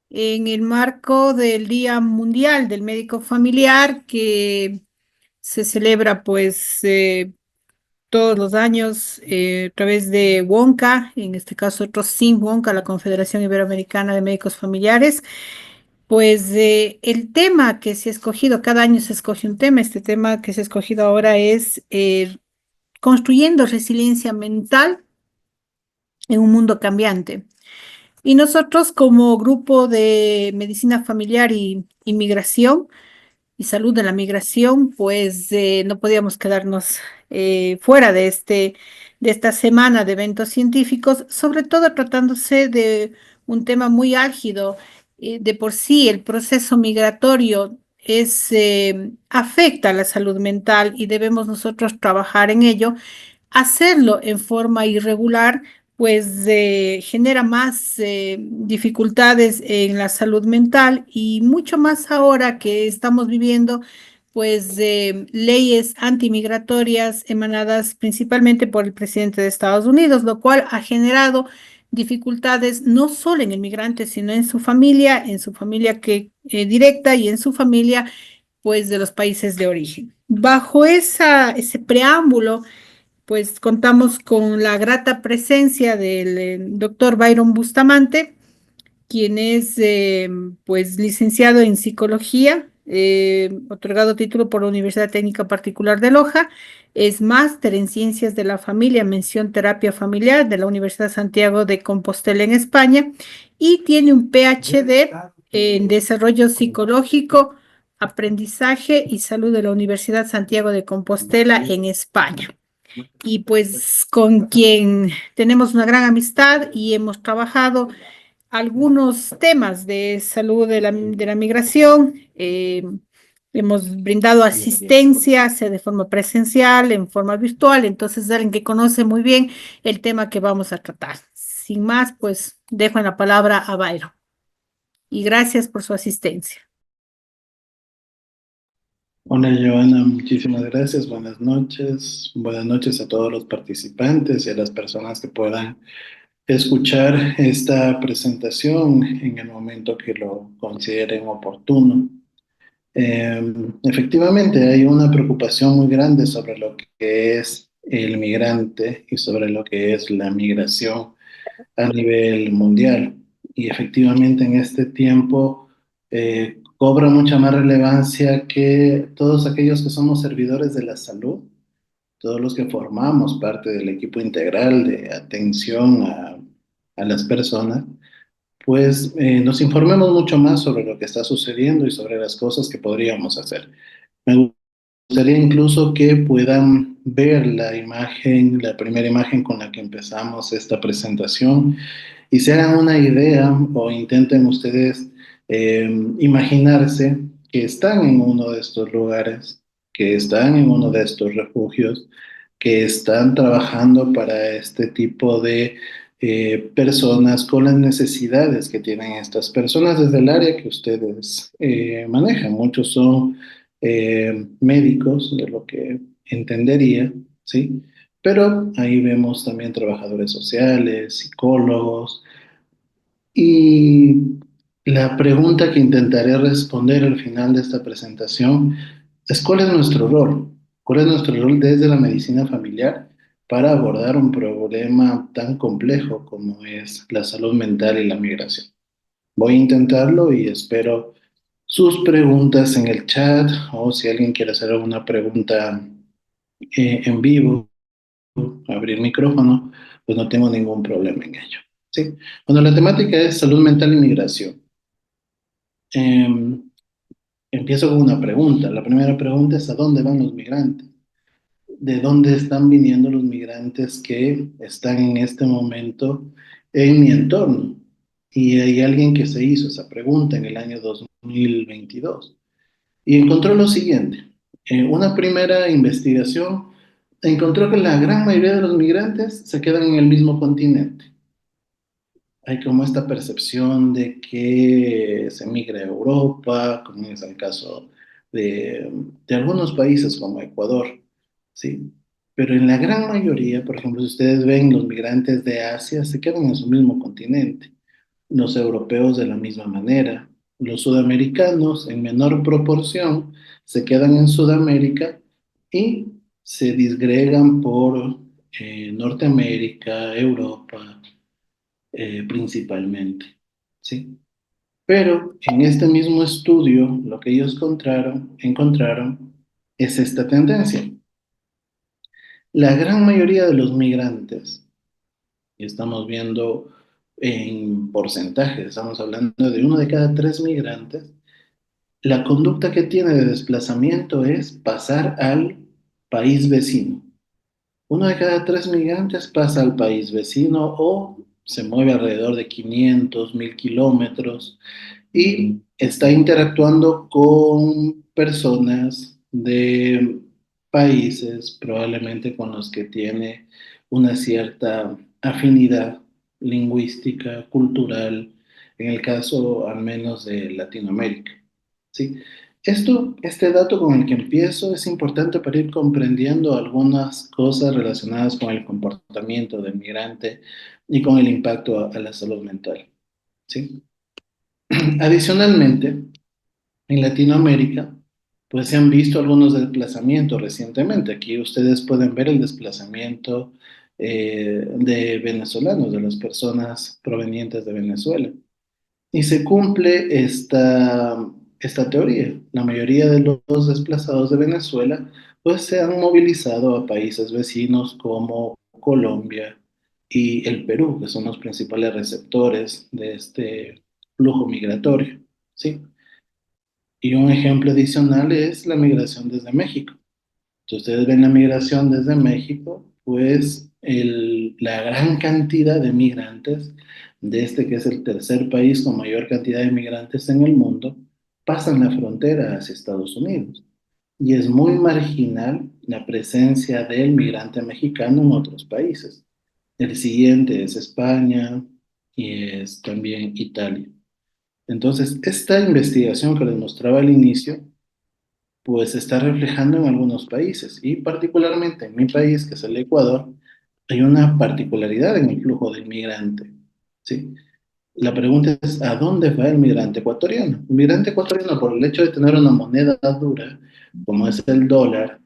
en el marco del Día Mundial del Médico Familiar que se celebra todos los años a través de WONCA, en este caso ROCIM WONCA, la Confederación Iberoamericana de Médicos Familiares. El tema que se ha escogido, cada año se escoge un tema. Este tema que se ha escogido ahora es construyendo resiliencia mental en un mundo cambiante. Y nosotros como grupo de medicina familiar y inmigración y salud de la migración, no podíamos quedarnos fuera de esta semana de eventos científicos, sobre todo tratándose de un tema muy álgido. De por sí, el proceso migratorio afecta a la salud mental y debemos nosotros trabajar en ello. Hacerlo en forma irregular, genera más dificultades en la salud mental y mucho más ahora que estamos viviendo, leyes antimigratorias emanadas principalmente por el presidente de Estados Unidos, lo cual ha generado dificultades no solo en el migrante, sino en su familia directa y en su familia, de los países de origen. Bajo ese preámbulo, contamos con la grata presencia del doctor Byron Bustamante, quien es licenciado en psicología, otorgado título por la Universidad Técnica Particular de Loja, es máster en ciencias de la familia, mención terapia familiar de la Universidad Santiago de Compostela en España y tiene un PhD en desarrollo psicológico, aprendizaje y salud de la Universidad Santiago de Compostela en España. Y con quien tenemos una gran amistad y hemos trabajado algunos temas de salud de la migración. Hemos brindado asistencia, sea de forma presencial, en forma virtual. Entonces, es alguien que conoce muy bien el tema que vamos a tratar. Sin más, dejo la palabra a Byron. Y gracias por su asistencia. Hola Joana, muchísimas gracias. Buenas noches. Buenas noches a todos los participantes y a las personas que puedan escuchar esta presentación en el momento que lo consideren oportuno. Efectivamente, hay una preocupación muy grande sobre lo que es el migrante y sobre lo que es la migración a nivel mundial. Y efectivamente en este tiempo cobra mucha más relevancia que todos aquellos que somos servidores de la salud, todos los que formamos parte del equipo integral de atención a las personas, nos informemos mucho más sobre lo que está sucediendo y sobre las cosas que podríamos hacer. Me gustaría incluso que puedan ver la imagen, la primera imagen con la que empezamos esta presentación y se hagan una idea o intenten ustedes imaginarse que están en uno de estos lugares, que están en uno de estos refugios, que están trabajando para este tipo de personas con las necesidades que tienen estas personas desde el área que ustedes manejan. Muchos son médicos, de lo que entendería, ¿sí? Pero ahí vemos también trabajadores sociales, psicólogos, y la pregunta que intentaré responder al final de esta presentación es ¿cuál es nuestro rol? ¿Cuál es nuestro rol desde la medicina familiar para abordar un problema tan complejo como es la salud mental y la migración? Voy a intentarlo y espero sus preguntas en el chat o si alguien quiere hacer alguna pregunta en vivo, abrir micrófono, pues no tengo ningún problema en ello. ¿Sí? Bueno, la temática es salud mental y migración. Eh, Empiezo con una pregunta. La primera pregunta es ¿a dónde van los migrantes? ¿De dónde están viniendo los migrantes que están en este momento en mi entorno? Y hay alguien que se hizo esa pregunta en el año 2022 y encontró lo siguiente. Una primera investigación encontró que la gran mayoría de los migrantes se quedan en el mismo continente. Hay como esta percepción de que se migra a Europa, como es el caso de algunos países como Ecuador, ¿sí? Pero en la gran mayoría, por ejemplo, si ustedes ven los migrantes de Asia, se quedan en su mismo continente. los europeos de la misma manera. Los sudamericanos, en menor proporción, se quedan en Sudamérica y se disgregan por Norteamérica, Europa, principalmente. ¿Sí? Pero en este mismo estudio, lo que ellos encontraron es esta tendencia. La gran mayoría de los migrantes, y estamos viendo en porcentajes, estamos hablando de 1 de cada 3 migrantes, la conducta que tiene de desplazamiento es pasar al país vecino. 1 de cada 3 migrantes pasa al país vecino o se mueve alrededor de 500, 1000 kilómetros y está interactuando con personas de países probablemente con los que tiene una cierta afinidad lingüística, cultural, en el caso al menos de Latinoamérica. ¿Sí? Este dato con el que empiezo es importante para ir comprendiendo algunas cosas relacionadas con el comportamiento del migrante y con el impacto a la salud mental. ¿Sí? Adicionalmente, en Latinoamérica, pues se han visto algunos desplazamientos recientemente. Aquí ustedes pueden ver el desplazamiento de venezolanos, de las personas provenientes de Venezuela. Y se cumple esta teoría. La mayoría de los desplazados de Venezuela, pues se han movilizado a países vecinos como Colombia y el Perú, que son los principales receptores de este flujo migratorio. ¿Sí? Y un ejemplo adicional es la migración desde México. Si ustedes ven la migración desde México, pues la gran cantidad de migrantes de este que es el tercer país con mayor cantidad de migrantes en el mundo, pasan la frontera hacia Estados Unidos. Y es muy marginal la presencia del migrante mexicano en otros países. El siguiente es España y es también Italia. Entonces, esta investigación que les mostraba al inicio, pues se está reflejando en algunos países y particularmente en mi país, que es el Ecuador, hay una particularidad en el flujo del migrante, ¿sí? La pregunta es, ¿a dónde va el migrante ecuatoriano? El migrante ecuatoriano, por el hecho de tener una moneda dura, como es el dólar,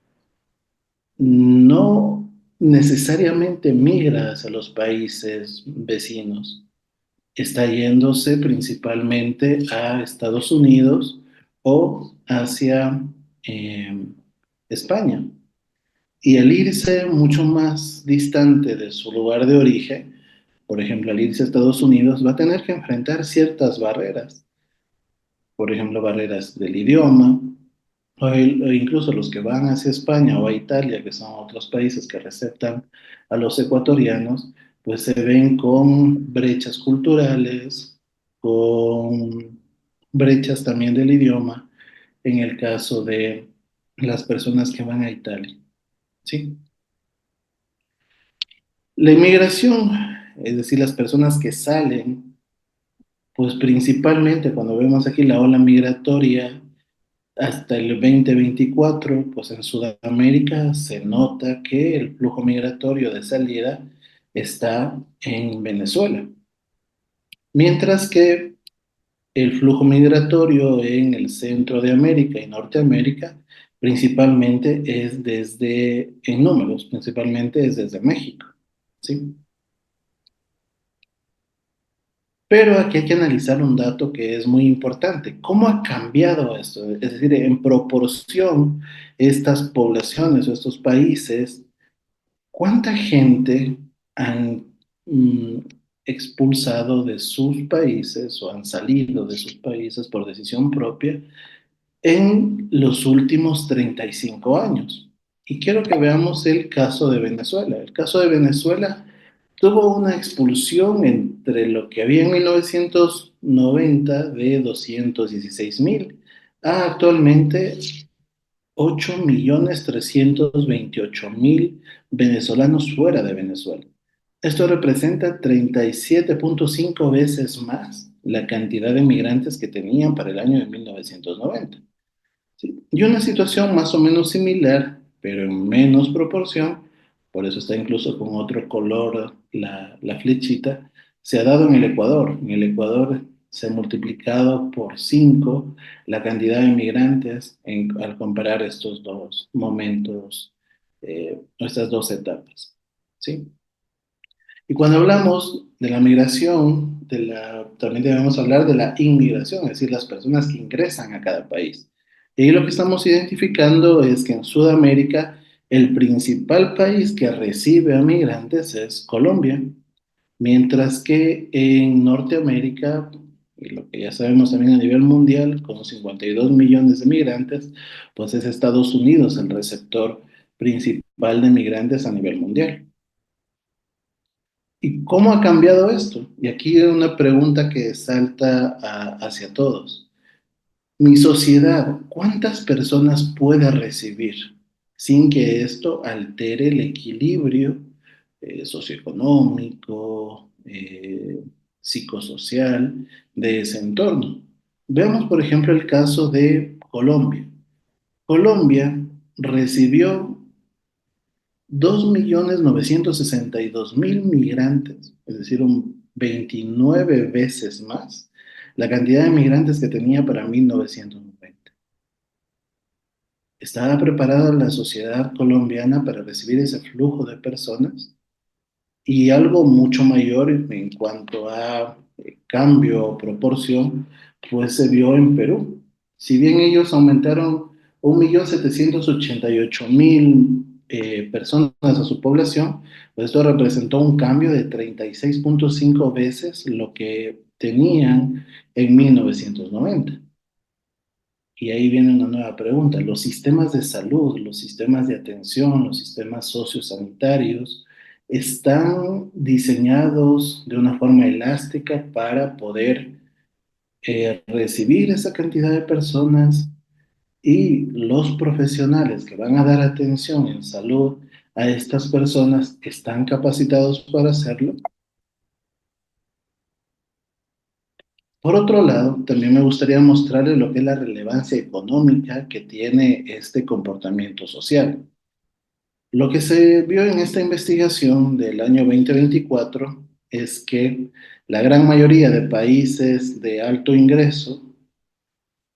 no necesariamente migra hacia los países vecinos, está yéndose principalmente a Estados Unidos o hacia eh, España. Y al irse mucho más distante de su lugar de origen, por ejemplo, al irse a Estados Unidos, va a tener que enfrentar ciertas barreras, por ejemplo, barreras del idioma, o incluso los que van hacia España o a Italia, que son otros países que receptan a los ecuatorianos, pues se ven con brechas culturales, con brechas también del idioma, en el caso de las personas que van a Italia, ¿sí? La inmigración, es decir, las personas que salen, pues principalmente cuando vemos aquí la ola migratoria, hasta el 2024, pues en Sudamérica se nota que el flujo migratorio de salida está en Venezuela, mientras que el flujo migratorio en el centro de América y Norteamérica principalmente es en números, principalmente es desde México, ¿sí? Pero aquí hay que analizar un dato que es muy importante. ¿Cómo ha cambiado esto? Es decir, en proporción, estas poblaciones o estos países, ¿cuánta gente han mm, expulsado de sus países o han salido de sus países por decisión propia en los últimos 35 años? Y quiero que veamos el caso de Venezuela. El caso de Venezuela tuvo una expulsión entre lo que había en 1990 de 216,000 a actualmente 8,328,000 venezolanos fuera de Venezuela. Esto representa 37,5 veces más la cantidad de migrantes que tenían para el año de 1990. ¿Sí? Y una situación más o menos similar, pero en menos proporción, por eso está incluso con otro color la flechita, se ha dado en el Ecuador. En el Ecuador se ha multiplicado por 5 la cantidad de inmigrantes al comparar estos dos momentos, estas dos etapas. ¿Sí? Y cuando hablamos de la migración, también debemos hablar de la inmigración, es decir, las personas que ingresan a cada país. Y ahí lo que estamos identificando es que en Sudamérica el principal país que recibe a migrantes es Colombia, mientras que en Norteamérica, y lo que ya sabemos también a nivel mundial, con 52 millones de migrantes, pues es Estados Unidos el receptor principal de migrantes a nivel mundial. ¿Y cómo ha cambiado esto? Y aquí hay una pregunta que salta hacia todos. Mi sociedad, ¿cuántas personas puede recibir sin que esto altere el equilibrio socioeconómico, psicosocial de ese entorno? Veamos, por ejemplo, el caso de Colombia. Colombia recibió 2.962.000 migrantes, es decir, un 29 veces más la cantidad de migrantes que tenía para 1990. ¿Estaba preparada la sociedad colombiana para recibir ese flujo de personas? Y algo mucho mayor en cuanto a cambio o proporción, pues se vio en Perú. Si bien ellos aumentaron 1.788.000 personas a su población, pues esto representó un cambio de 36.5 veces lo que tenían en 1990. Y ahí viene una nueva pregunta. Los sistemas de salud, los sistemas de atención, los sistemas sociosanitarios, ¿están diseñados de una forma elástica para poder recibir esa cantidad de personas? Y los profesionales que van a dar atención en salud a estas personas están capacitados para hacerlo. Por otro lado, también me gustaría mostrarles lo que es la relevancia económica que tiene este comportamiento social. Lo que se vio en esta investigación del año 2024 es que la gran mayoría de países de alto ingreso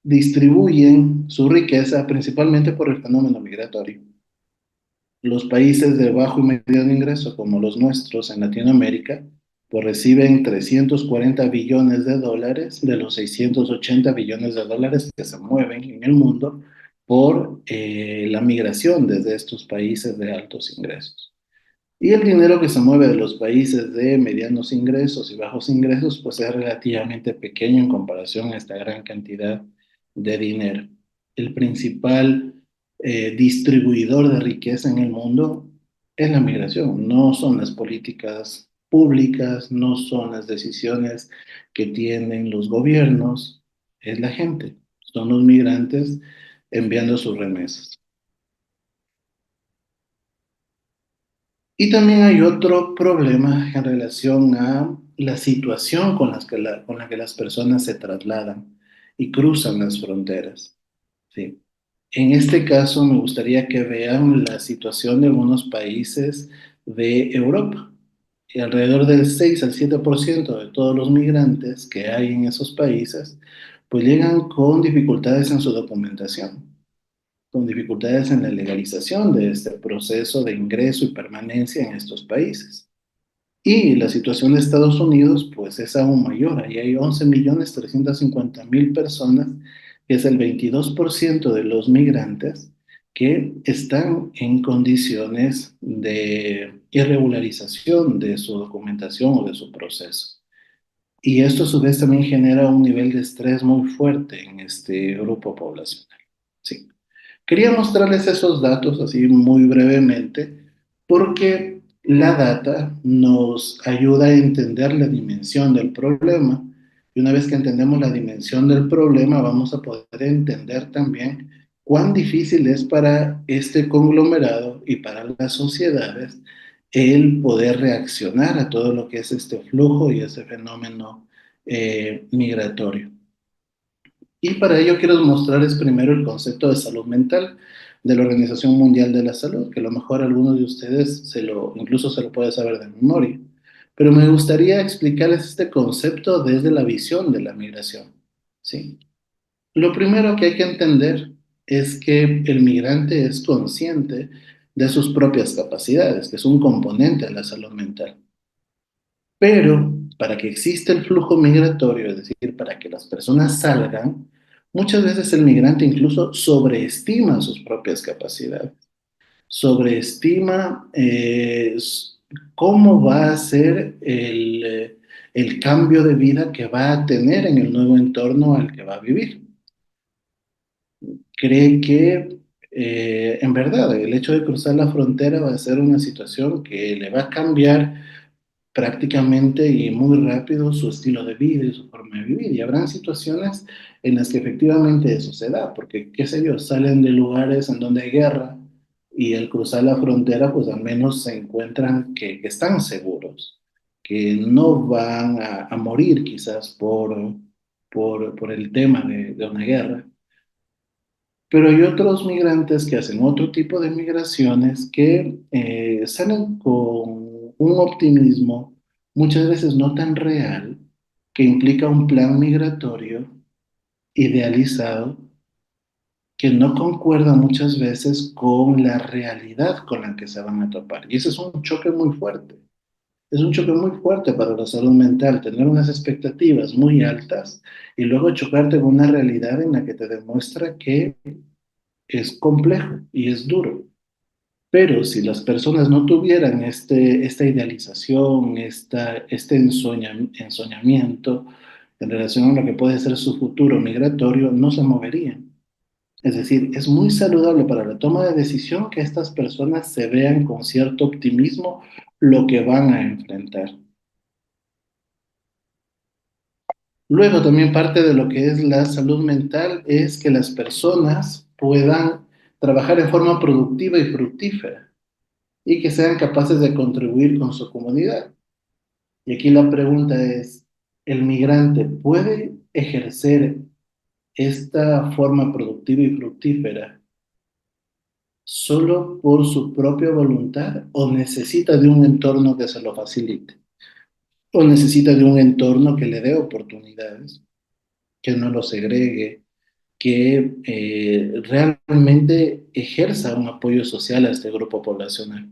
distribuyen su riqueza principalmente por el fenómeno migratorio. Los países de bajo y mediano ingreso, como los nuestros en Latinoamérica, pues reciben 340 billones de dólares de los 680 billones de dólares que se mueven en el mundo por la migración desde estos países de altos ingresos. Y el dinero que se mueve de los países de medianos ingresos y bajos ingresos, pues es relativamente pequeño en comparación a esta gran cantidad de dinero. El principal distribuidor de riqueza en el mundo es la migración, no son las políticas públicas, no son las decisiones que tienen los gobiernos, es la gente, son los migrantes enviando sus remesas. Y también hay otro problema en relación a la situación con la que las personas se trasladan y cruzan las fronteras. ¿Sí? En este caso, me gustaría que vean la situación de algunos países de Europa. Y alrededor del 6 al 7% de todos los migrantes que hay en esos países, pues llegan con dificultades en su documentación, con dificultades en la legalización de este proceso de ingreso y permanencia en estos países. Y la situación de Estados Unidos, pues es aún mayor. Ahí hay 11.350.000 personas, que es el 22% de los migrantes que están en condiciones de irregularización de su documentación o de su proceso. Y esto a su vez también genera un nivel de estrés muy fuerte en este grupo poblacional. Sí. Quería mostrarles esos datos así muy brevemente porque la data nos ayuda a entender la dimensión del problema y una vez que entendemos la dimensión del problema vamos a poder entender también cuán difícil es para este conglomerado y para las sociedades el poder reaccionar a todo lo que es este flujo y ese fenómeno migratorio. Y para ello quiero mostrarles primero el concepto de salud mental de la Organización Mundial de la Salud, que a lo mejor algunos de ustedes incluso se lo puede saber de memoria. pero me gustaría explicarles este concepto desde la visión de la migración, ¿sí? Lo primero que hay que entender es que el migrante es consciente de sus propias capacidades, que es un componente de la salud mental. Pero para que exista el flujo migratorio, es decir, para que las personas salgan, muchas veces el migrante incluso sobreestima sus propias capacidades, sobreestima cómo va a ser el cambio de vida que va a tener en el nuevo entorno al que va a vivir. Cree que en verdad el hecho de cruzar la frontera va a ser una situación que le va a cambiar prácticamente y muy rápido su estilo de vida y su forma de vivir. Y habrán situaciones en las que efectivamente eso se da, porque, qué sé yo, salen de lugares en donde hay guerra y al cruzar la frontera, pues al menos se encuentran que están seguros, que no van a morir quizás por el tema de una guerra. Pero hay otros migrantes que hacen otro tipo de migraciones que salen con un optimismo muchas veces no tan real, que implica un plan migratorio idealizado que no concuerda muchas veces con la realidad con la que se van a topar. Y ese es un choque muy fuerte. Es un choque muy fuerte para la salud mental, tener unas expectativas muy altas y luego chocarte con una realidad en la que te demuestra que es complejo y es duro. Pero si las personas no tuvieran esta idealización, este ensoñamiento en relación a lo que puede ser su futuro migratorio, no se moverían. Es decir, es muy saludable para la toma de decisión que estas personas se vean con cierto optimismo lo que van a enfrentar. Luego también parte de lo que es la salud mental es que las personas puedan trabajar en forma productiva y fructífera y que sean capaces de contribuir con su comunidad. Y aquí la pregunta es, ¿el migrante puede ejercer esta forma productiva y fructífera solo por su propia voluntad o necesita de un entorno que se lo facilite? ¿O necesita de un entorno que le dé oportunidades, que no lo segregue, que realmente ejerza un apoyo social a este grupo poblacional?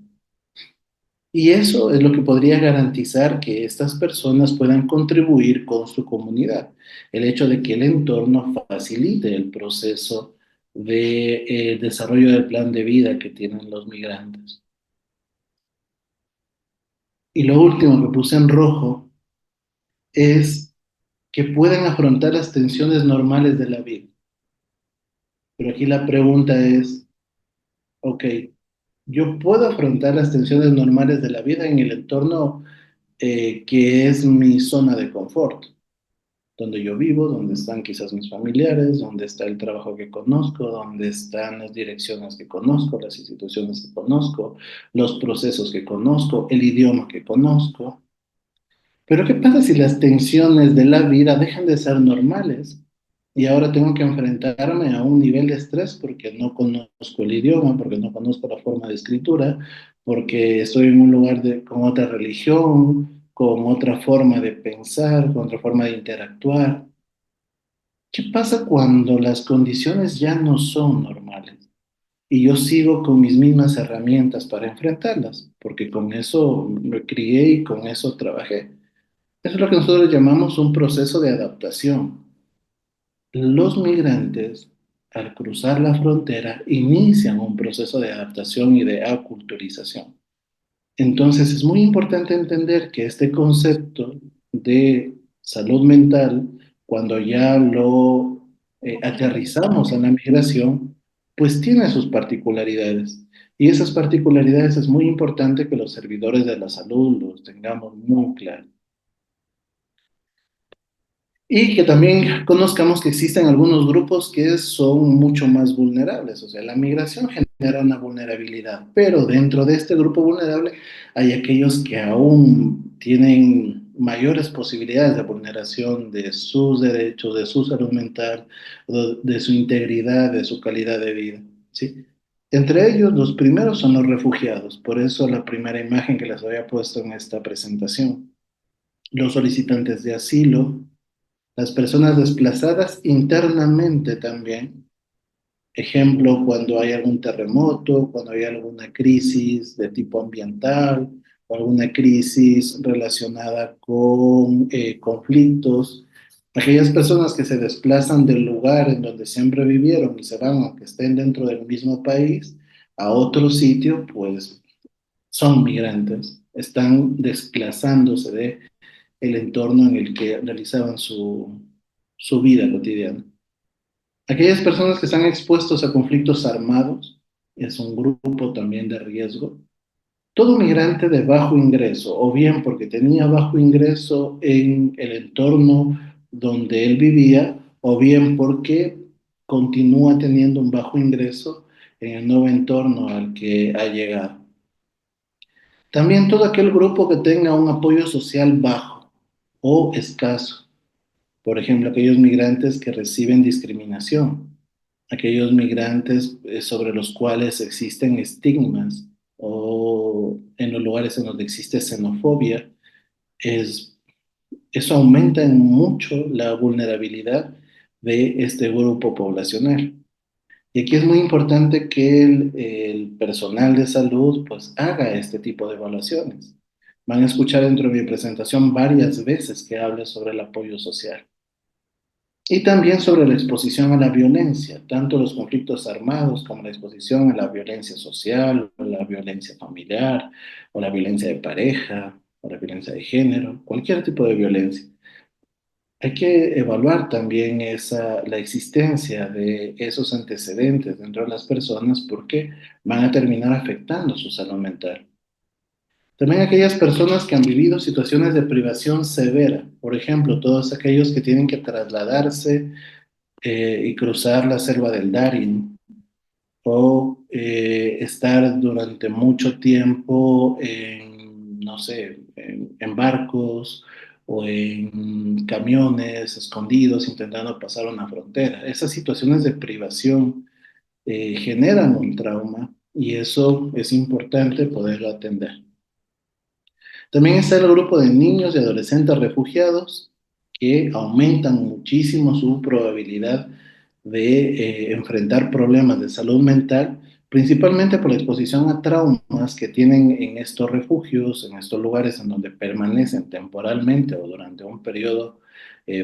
Y eso es lo que podría garantizar que estas personas puedan contribuir con su comunidad. El hecho de que el entorno facilite el proceso de desarrollo del plan de vida que tienen los migrantes. Y lo último que puse en rojo es que puedan afrontar las tensiones normales de la vida. Pero aquí la pregunta es, ok, yo puedo afrontar las tensiones normales de la vida en el entorno que es mi zona de confort, donde yo vivo, donde están quizás mis familiares, donde está el trabajo que conozco, donde están las direcciones que conozco, las instituciones que conozco, los procesos que conozco, el idioma que conozco. Pero ¿qué pasa si las tensiones de la vida dejan de ser normales y ahora tengo que enfrentarme a un nivel de estrés porque no conozco el idioma, porque no conozco la forma de escritura, porque estoy en un lugar con otra religión, con otra forma de pensar, con otra forma de interactuar? ¿Qué pasa cuando las condiciones ya no son normales y yo sigo con mis mismas herramientas para enfrentarlas? Porque con eso me crié y con eso trabajé. Eso es lo que nosotros llamamos un proceso de adaptación. Los migrantes, al cruzar la frontera, inician un proceso de adaptación y de aculturización. Entonces es muy importante entender que este concepto de salud mental, cuando ya lo aterrizamos a la migración, pues tiene sus particularidades. Y esas particularidades es muy importante que los servidores de la salud los tengamos muy claros. Y que también conozcamos que existen algunos grupos que son mucho más vulnerables. O sea, la migración genera una vulnerabilidad, pero dentro de este grupo vulnerable hay aquellos que aún tienen mayores posibilidades de vulneración de sus derechos, de su salud mental, de su integridad, de su calidad de vida. ¿Sí? Entre ellos, los primeros son los refugiados. Por eso la primera imagen que les había puesto en esta presentación. los solicitantes de asilo, las personas desplazadas internamente también. Ejemplo, cuando hay algún terremoto, cuando hay alguna crisis de tipo ambiental o alguna crisis relacionada con conflictos. Aquellas personas que se desplazan del lugar en donde siempre vivieron y se van, aunque estén dentro del mismo país, a otro sitio, pues son migrantes, están desplazándose de el entorno en el que realizaban su vida cotidiana. Aquellas personas que están expuestos a conflictos armados es un grupo también de riesgo. Todo migrante de bajo ingreso, o bien porque tenía bajo ingreso en el entorno donde él vivía, o bien porque continúa teniendo un bajo ingreso en el nuevo entorno al que ha llegado. También todo aquel grupo que tenga un apoyo social bajo o escaso. Por ejemplo, aquellos migrantes que reciben discriminación, aquellos migrantes sobre los cuales existen estigmas o en los lugares en donde existe xenofobia, es, eso aumenta en mucho la vulnerabilidad de este grupo poblacional. Y aquí es muy importante que el personal de salud pues haga este tipo de evaluaciones. Van a escuchar dentro de mi presentación varias veces que hable sobre el apoyo social. Y también sobre la exposición a la violencia, tanto los conflictos armados como la exposición a la violencia social, o la violencia familiar, o la violencia de pareja, o la violencia de género, cualquier tipo de violencia. Hay que evaluar también la existencia de esos antecedentes dentro de las personas porque van a terminar afectando su salud mental. También aquellas personas que han vivido situaciones de privación severa, por ejemplo, todos aquellos que tienen que trasladarse y cruzar la selva del Darién o estar durante mucho tiempo en, no sé, en barcos o en camiones escondidos intentando pasar una frontera. Esas situaciones de privación generan un trauma y eso es importante poderlo atender. También está el grupo de niños y adolescentes refugiados que aumentan muchísimo su probabilidad de enfrentar problemas de salud mental, principalmente por la exposición a traumas que tienen en estos refugios, en estos lugares en donde permanecen temporalmente o durante un periodo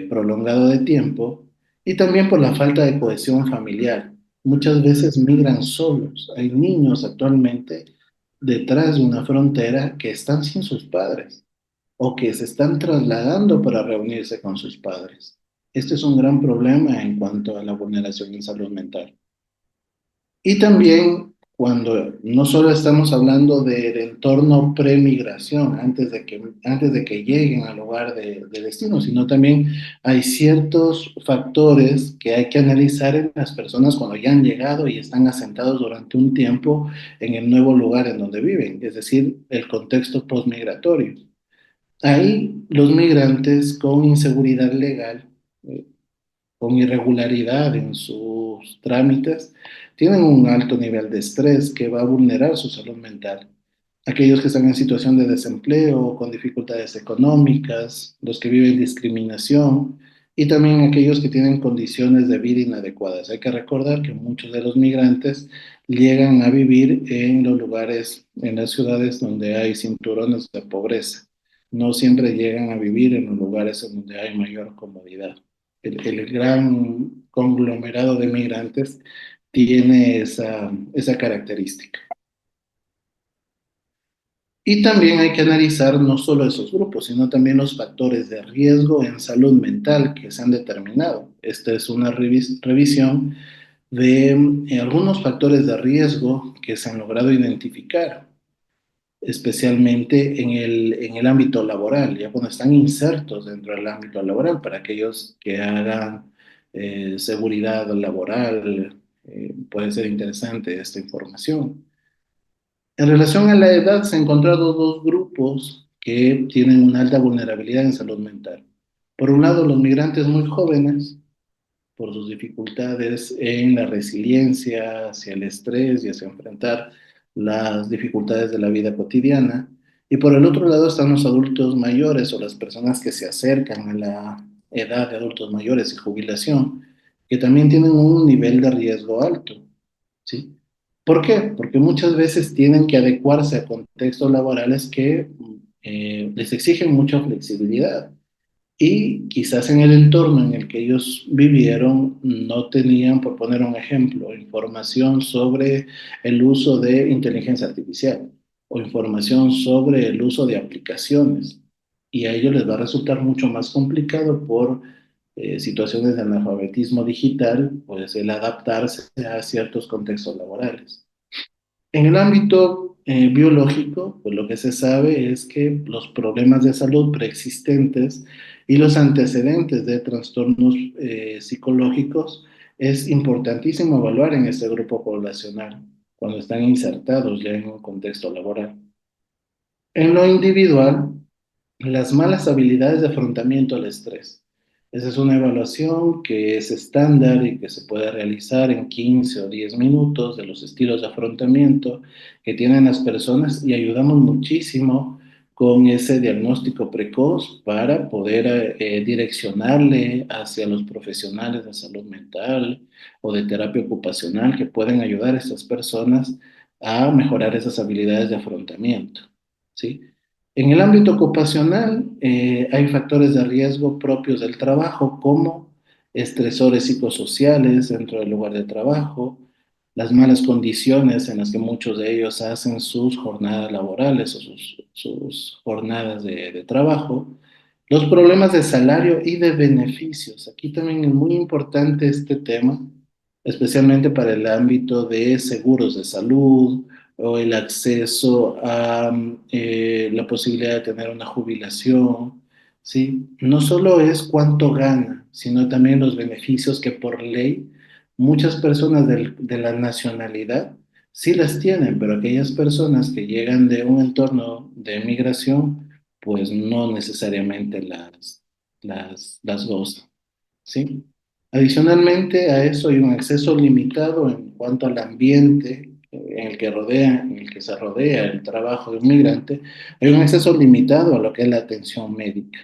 prolongado de tiempo, y también por la falta de cohesión familiar. Muchas veces migran solos. Hay niños actualmente detrás de una frontera que están sin sus padres o que se están trasladando para reunirse con sus padres. Este es un gran problema en cuanto a la vulneración en salud mental. Y también cuando no solo estamos hablando del entorno premigración, antes de que lleguen al lugar de destino, sino también hay ciertos factores que hay que analizar en las personas cuando ya han llegado y están asentados durante un tiempo en el nuevo lugar en donde viven, es decir, el contexto postmigratorio. Ahí los migrantes con inseguridad legal, eh, con irregularidad en sus trámites, tienen un alto nivel de estrés que va a vulnerar su salud mental. Aquellos que están en situación de desempleo, con dificultades económicas, los que viven discriminación y también aquellos que tienen condiciones de vida inadecuadas. Hay que recordar que muchos de los migrantes llegan a vivir en los lugares, en las ciudades donde hay cinturones de pobreza. No siempre llegan a vivir en los lugares en donde hay mayor comodidad. El gran conglomerado de migrantes tiene esa característica. Y también hay que analizar no solo esos grupos, sino también los factores de riesgo en salud mental que se han determinado. Esta es una revisión de algunos factores de riesgo que se han logrado identificar, especialmente en el ámbito laboral, ya cuando están insertos dentro del ámbito laboral, para aquellos que hagan seguridad laboral, puede ser interesante esta información. En relación a la edad, se han encontrado dos grupos que tienen una alta vulnerabilidad en salud mental. Por un lado, los migrantes muy jóvenes, por sus dificultades en la resiliencia hacia el estrés y hacia enfrentar las dificultades de la vida cotidiana. Y por el otro lado están los adultos mayores o las personas que se acercan a la edad de adultos mayores y jubilación, que también tienen un nivel de riesgo alto, ¿sí? ¿Por qué? Porque muchas veces tienen que adecuarse a contextos laborales que les exigen mucha flexibilidad y quizás en el entorno en el que ellos vivieron no tenían, por poner un ejemplo, información sobre el uso de inteligencia artificial o información sobre el uso de aplicaciones. Y a ellos les va a resultar mucho más complicado por situaciones de analfabetismo digital, pues el adaptarse a ciertos contextos laborales. En el ámbito biológico, pues lo que se sabe es que los problemas de salud preexistentes y los antecedentes de trastornos psicológicos es importantísimo evaluar en este grupo poblacional cuando están insertados ya en un contexto laboral. En lo individual, las malas habilidades de afrontamiento al estrés. Esa es una evaluación que es estándar y que se puede realizar en 15 o 10 minutos de los estilos de afrontamiento que tienen las personas y ayudamos muchísimo con ese diagnóstico precoz para poder direccionarle hacia los profesionales de salud mental o de terapia ocupacional que pueden ayudar a estas personas a mejorar esas habilidades de afrontamiento, ¿sí? En el ámbito ocupacional, hay factores de riesgo propios del trabajo, como estresores psicosociales dentro del lugar de trabajo, las malas condiciones en las que muchos de ellos hacen sus jornadas laborales o sus jornadas de trabajo, los problemas de salario y de beneficios. Aquí también es muy importante este tema, especialmente para el ámbito de seguros de salud o el acceso a la posibilidad de tener una jubilación, ¿sí? No solo es cuánto gana, sino también los beneficios que por ley muchas personas de la nacionalidad sí las tienen, pero aquellas personas que llegan de un entorno de migración, pues no necesariamente las gozan, ¿sí? Adicionalmente a eso hay un acceso limitado en cuanto al ambiente en el que se rodea el trabajo de un migrante, hay un acceso limitado a lo que es la atención médica.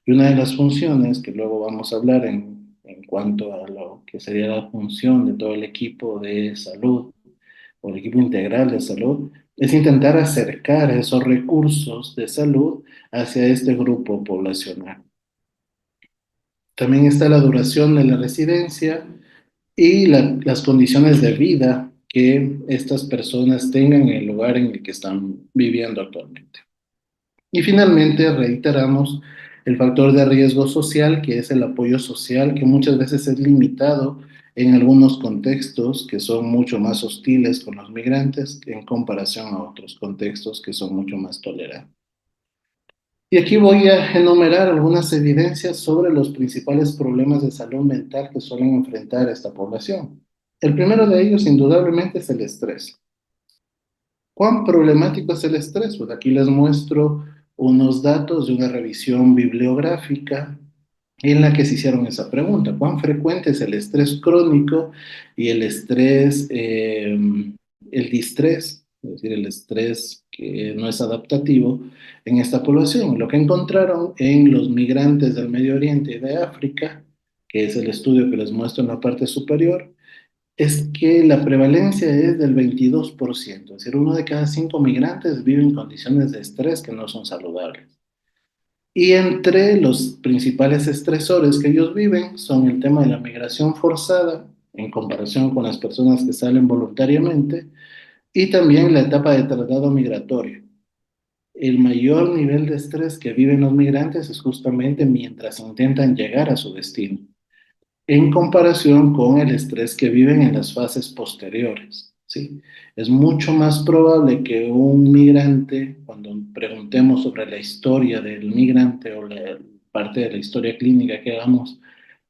Y una de las funciones que luego vamos a hablar en cuanto a lo que sería la función de todo el equipo de salud o el equipo integral de salud, es intentar acercar esos recursos de salud hacia este grupo poblacional. También está la duración de la residencia y las condiciones de vida que estas personas tengan en el lugar en el que están viviendo actualmente. Y finalmente reiteramos el factor de riesgo social, que es el apoyo social, que muchas veces es limitado en algunos contextos que son mucho más hostiles con los migrantes en comparación a otros contextos que son mucho más tolerantes. Y aquí voy a enumerar algunas evidencias sobre los principales problemas de salud mental que suelen enfrentar esta población. El primero de ellos, indudablemente, es el estrés. ¿Cuán problemático es el estrés? Pues aquí les muestro unos datos de una revisión bibliográfica en la que se hicieron esa pregunta. ¿Cuán frecuente es el estrés crónico y el estrés, el distrés, es decir, el estrés que no es adaptativo en esta población? Lo que encontraron en los migrantes del Medio Oriente y de África, que es el estudio que les muestro en la parte superior, es que la prevalencia es del 22%, es decir, uno de cada cinco migrantes vive en condiciones de estrés que no son saludables. Y entre los principales estresores que ellos viven son el tema de la migración forzada, en comparación con las personas que salen voluntariamente, y también la etapa de traslado migratorio. El mayor nivel de estrés que viven los migrantes es justamente mientras intentan llegar a su destino, en comparación con el estrés que viven en las fases posteriores, ¿sí? Es mucho más probable que un migrante, cuando preguntemos sobre la historia del migrante o la parte de la historia clínica que hagamos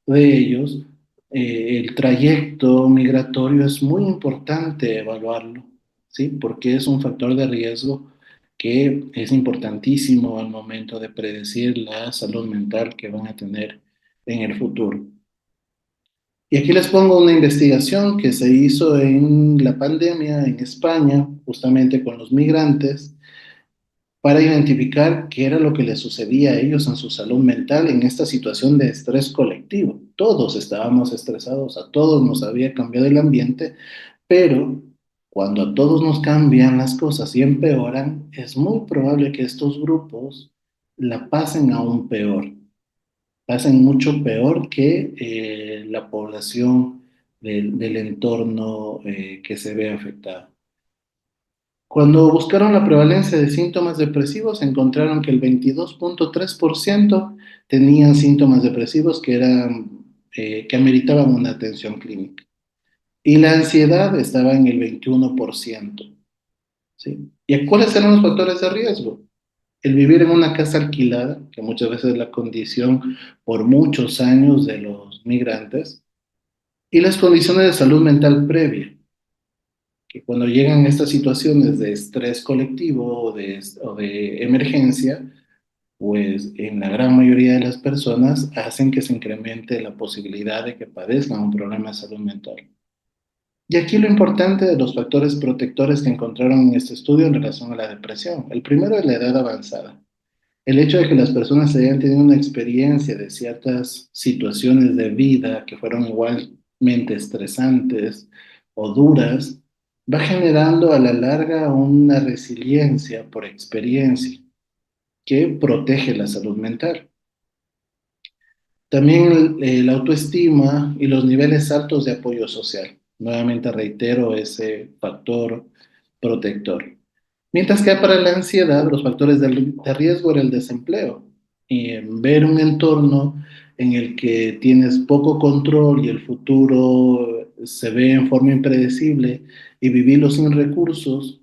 de ellos, el trayecto migratorio es muy importante evaluarlo, ¿sí? Porque es un factor de riesgo que es importantísimo al momento de predecir la salud mental que van a tener en el futuro. Y aquí les pongo una investigación que se hizo en la pandemia en España, justamente con los migrantes, para identificar qué era lo que les sucedía a ellos en su salud mental en esta situación de estrés colectivo. Todos estábamos estresados, a todos nos había cambiado el ambiente, pero cuando a todos nos cambian las cosas y empeoran, es muy probable que estos grupos la pasen aún peor, pasen mucho peor que la población del entorno que se ve afectada. Cuando buscaron la prevalencia de síntomas depresivos, encontraron que el 22,3% tenían síntomas depresivos que ameritaban una atención clínica. Y la ansiedad estaba en el 21%. ¿Sí? ¿Y cuáles eran los factores de riesgo? El vivir en una casa alquilada, que muchas veces es la condición por muchos años de los migrantes, y las condiciones de salud mental previa, que cuando llegan estas situaciones de estrés colectivo o de emergencia, pues en la gran mayoría de las personas hacen que se incremente la posibilidad de que padezcan un problema de salud mental. Y aquí lo importante de los factores protectores que encontraron en este estudio en relación a la depresión. El primero es la edad avanzada. El hecho de que las personas hayan tenido una experiencia de ciertas situaciones de vida que fueron igualmente estresantes o duras, va generando a la larga una resiliencia por experiencia que protege la salud mental. También la autoestima y los niveles altos de apoyo social. Nuevamente reitero ese factor protector. Mientras que para la ansiedad, los factores de riesgo era el desempleo. Y ver un entorno en el que tienes poco control y el futuro se ve en forma impredecible y vivirlo sin recursos,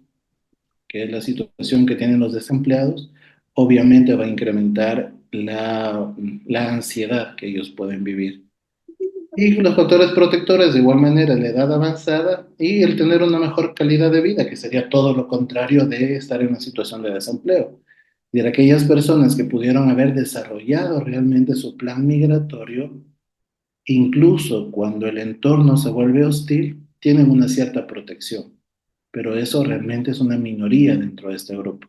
que es la situación que tienen los desempleados, obviamente va a incrementar la ansiedad que ellos pueden vivir. Y los factores protectores, de igual manera, la edad avanzada y el tener una mejor calidad de vida, que sería todo lo contrario de estar en una situación de desempleo. Y de aquellas personas que pudieron haber desarrollado realmente su plan migratorio, incluso cuando el entorno se vuelve hostil, tienen una cierta protección. Pero eso realmente es una minoría dentro de este grupo.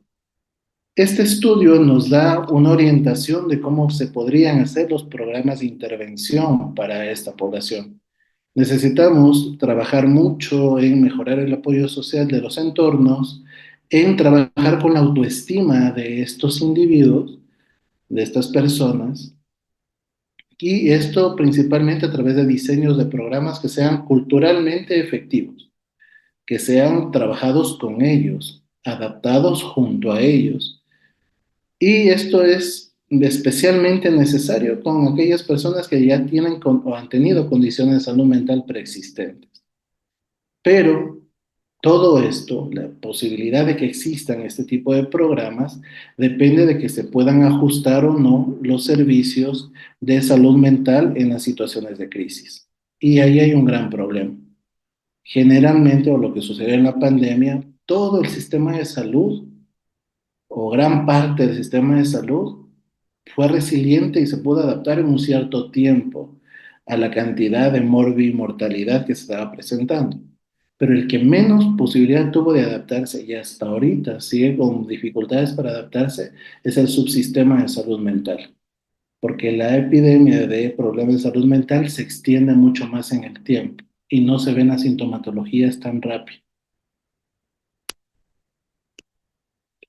Este estudio nos da una orientación de cómo se podrían hacer los programas de intervención para esta población. Necesitamos trabajar mucho en mejorar el apoyo social de los entornos, en trabajar con la autoestima de estos individuos, de estas personas, y esto principalmente a través de diseños de programas que sean culturalmente efectivos, que sean trabajados con ellos, adaptados junto a ellos. Y esto es especialmente necesario con aquellas personas que ya tienen o han tenido condiciones de salud mental preexistentes. Pero todo esto, la posibilidad de que existan este tipo de programas, depende de que se puedan ajustar o no los servicios de salud mental en las situaciones de crisis. Y ahí hay un gran problema. Generalmente, o lo que sucedió en la pandemia, todo el sistema de salud o gran parte del sistema de salud fue resiliente y se pudo adaptar en un cierto tiempo a la cantidad de mortalidad que se estaba presentando. Pero el que menos posibilidad tuvo de adaptarse y hasta ahorita sigue con dificultades para adaptarse es el subsistema de salud mental, porque la epidemia de problemas de salud mental se extiende mucho más en el tiempo y no se ven las sintomatologías tan rápido.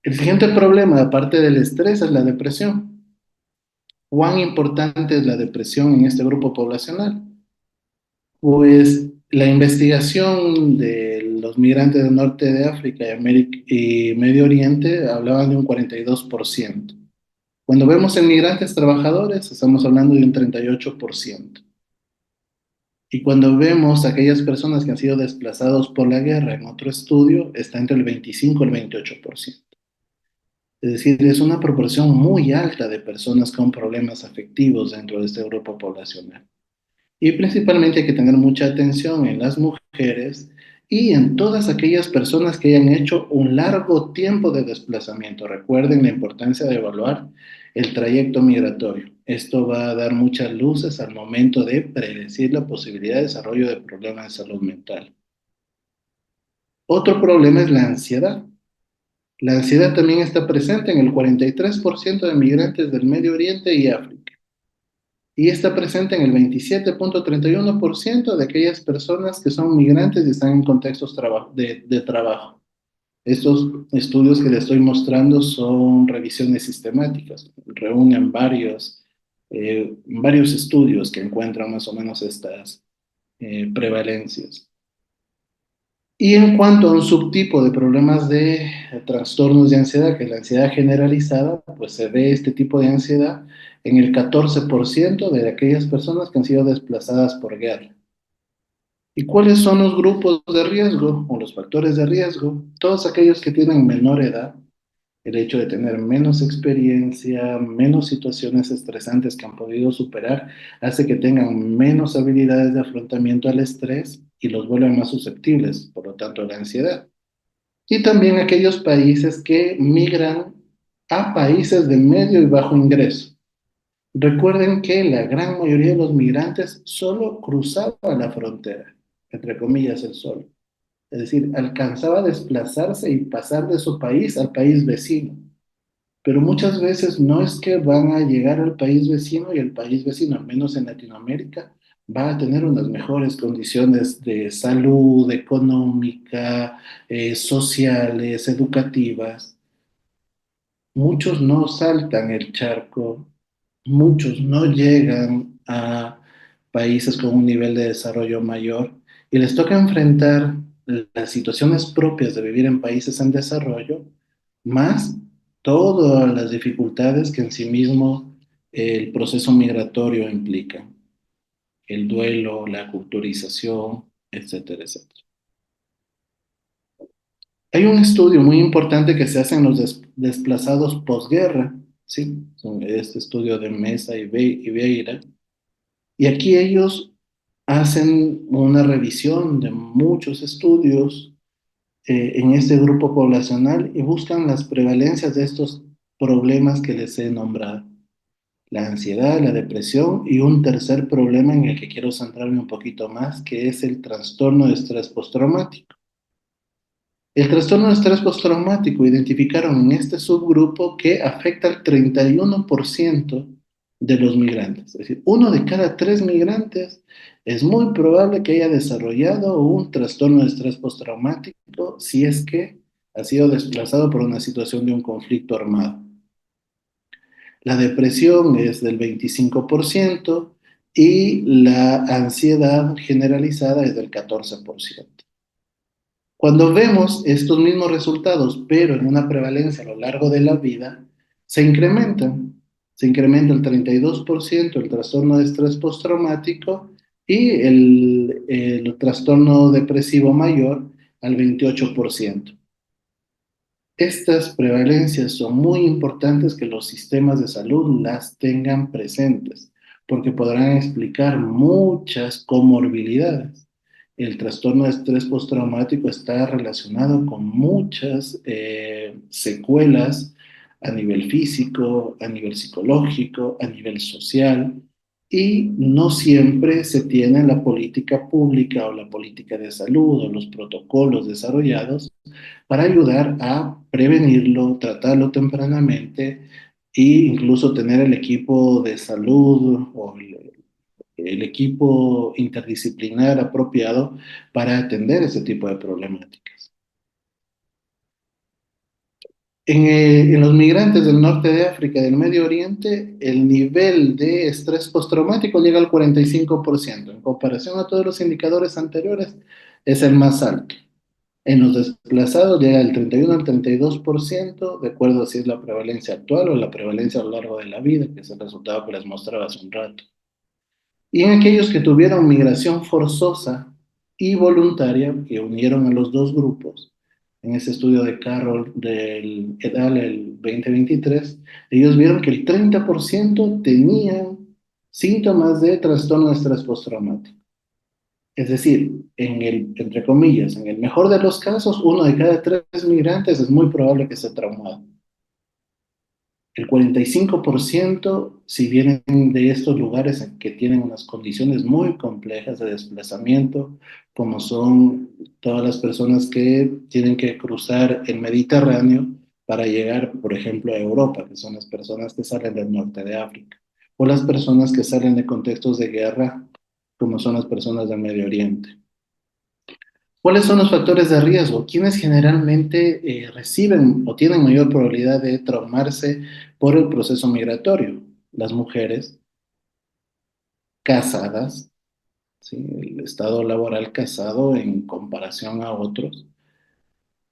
El siguiente problema, aparte del estrés, es la depresión. ¿Cuán importante es la depresión en este grupo poblacional? Pues la investigación de los migrantes del norte de África y Medio Oriente hablaban de un 42%. Cuando vemos en migrantes trabajadores, estamos hablando de un 38%. Y cuando vemos aquellas personas que han sido desplazados por la guerra en otro estudio, está entre el 25 y el 28%. Es decir, es una proporción muy alta de personas con problemas afectivos dentro de este grupo poblacional. Y principalmente hay que tener mucha atención en las mujeres y en todas aquellas personas que hayan hecho un largo tiempo de desplazamiento. Recuerden la importancia de evaluar el trayecto migratorio. Esto va a dar muchas luces al momento de predecir la posibilidad de desarrollo de problemas de salud mental. Otro problema es la ansiedad. La ansiedad también está presente en el 43% de migrantes del Medio Oriente y África. Y está presente en el 27,31% de aquellas personas que son migrantes y están en contextos de trabajo. Estos estudios que les estoy mostrando son revisiones sistemáticas, reúnen varios estudios que encuentran más o menos estas prevalencias. Y en cuanto a un subtipo de problemas de trastornos de ansiedad, que es la ansiedad generalizada, pues se ve este tipo de ansiedad en el 14% de aquellas personas que han sido desplazadas por guerra. ¿Y cuáles son los grupos de riesgo o los factores de riesgo? Todos aquellos que tienen menor edad, el hecho de tener menos experiencia, menos situaciones estresantes que han podido superar, hace que tengan menos habilidades de afrontamiento al estrés y los vuelve más susceptibles, por lo tanto, a la ansiedad. Y también aquellos países que migran a países de medio y bajo ingreso. Recuerden que la gran mayoría de los migrantes solo cruzaba la frontera, entre comillas, el solo. Es decir, alcanzaba a desplazarse y pasar de su país al país vecino. Pero muchas veces no es que van a llegar al país vecino y el país vecino, al menos en Latinoamérica, va a tener unas mejores condiciones de salud, económica, sociales, educativas. Muchos no saltan el charco, muchos no llegan a países con un nivel de desarrollo mayor y les toca enfrentar las situaciones propias de vivir en países en desarrollo, más todas las dificultades que en sí mismo el proceso migratorio implica, el duelo, la culturización, etcétera, etcétera. Hay un estudio muy importante que se hace en los desplazados posguerra, ¿sí? Este estudio de Mesa y Vieira, y aquí ellos hacen una revisión de muchos estudios en este grupo poblacional y buscan las prevalencias de estos problemas que les he nombrado. La ansiedad, la depresión y un tercer problema en el que quiero centrarme un poquito más, que es el trastorno de estrés postraumático. El trastorno de estrés postraumático identificaron en este subgrupo que afecta al 31% de los migrantes. Es decir, uno de cada tres migrantes es muy probable que haya desarrollado un trastorno de estrés postraumático si es que ha sido desplazado por una situación de un conflicto armado. La depresión es del 25% y la ansiedad generalizada es del 14%. Cuando vemos estos mismos resultados, pero en una prevalencia a lo largo de la vida, se incrementan. Se incrementa el 32% el trastorno de estrés postraumático y el trastorno depresivo mayor al 28%. Estas prevalencias son muy importantes que los sistemas de salud las tengan presentes, porque podrán explicar muchas comorbilidades. El trastorno de estrés postraumático está relacionado con muchas secuelas a nivel físico, a nivel psicológico, a nivel social, y no siempre se tiene la política pública o la política de salud o los protocolos desarrollados para ayudar a prevenirlo, tratarlo tempranamente e incluso tener el equipo de salud o el equipo interdisciplinar apropiado para atender ese tipo de problemáticas. En los migrantes del norte de África y del Medio Oriente, el nivel de estrés postraumático llega al 45%. En comparación a todos los indicadores anteriores, es el más alto. En los desplazados llega del 31 al 32%, de acuerdo a si es la prevalencia actual o la prevalencia a lo largo de la vida, que es el resultado que les mostraba hace un rato. Y en aquellos que tuvieron migración forzosa y voluntaria, que unieron a los dos grupos, en ese estudio de Carroll del et al. El 2023, ellos vieron que el 30% tenían síntomas de trastorno de estrés postraumático. Es decir, entre comillas, en el mejor de los casos, uno de cada tres migrantes es muy probable que esté traumado. El 45%, si vienen de estos lugares en que tienen unas condiciones muy complejas de desplazamiento, como son todas las personas que tienen que cruzar el Mediterráneo, para llegar, por ejemplo, a Europa, que son las personas que salen del norte de África, o las personas que salen de contextos de guerra, como son las personas del Medio Oriente. ¿Cuáles son los factores de riesgo? ¿Quiénes generalmente reciben o tienen mayor probabilidad de traumarse por el proceso migratorio? Las mujeres casadas, ¿sí? El estado laboral casado en comparación a otros.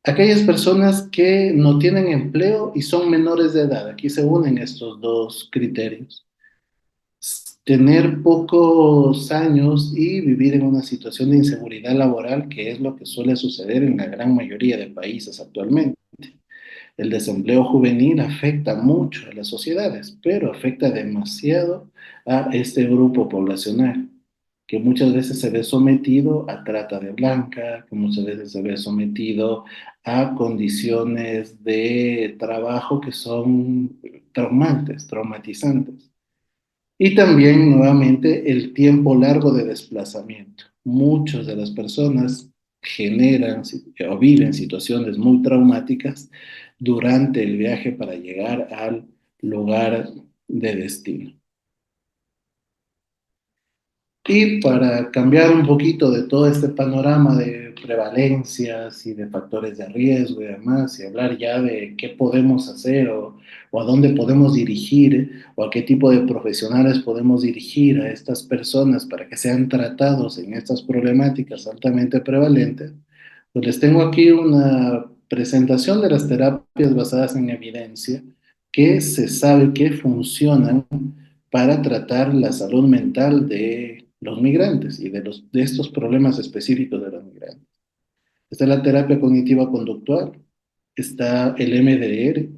Aquellas personas que no tienen empleo y son menores de edad. Aquí se unen estos dos criterios. Tener pocos años y vivir en una situación de inseguridad laboral, que es lo que suele suceder en la gran mayoría de países actualmente. El desempleo juvenil afecta mucho a las sociedades, pero afecta demasiado a este grupo poblacional, que muchas veces se ve sometido a trata de blanca, que muchas veces se ve sometido a condiciones de trabajo que son traumantes, traumatizantes. Y también, nuevamente, el tiempo largo de desplazamiento. Muchas de las personas generan o viven situaciones muy traumáticas durante el viaje para llegar al lugar de destino. Y para cambiar un poquito de todo este panorama de prevalencias y de factores de riesgo y demás, y hablar ya de qué podemos hacer o a dónde podemos dirigir o a qué tipo de profesionales podemos dirigir a estas personas para que sean tratados en estas problemáticas altamente prevalentes, pues les tengo aquí una presentación de las terapias basadas en evidencia que se sabe que funcionan para tratar la salud mental de los migrantes y de estos problemas específicos de los migrantes. Está la terapia cognitiva conductual, está el MDR,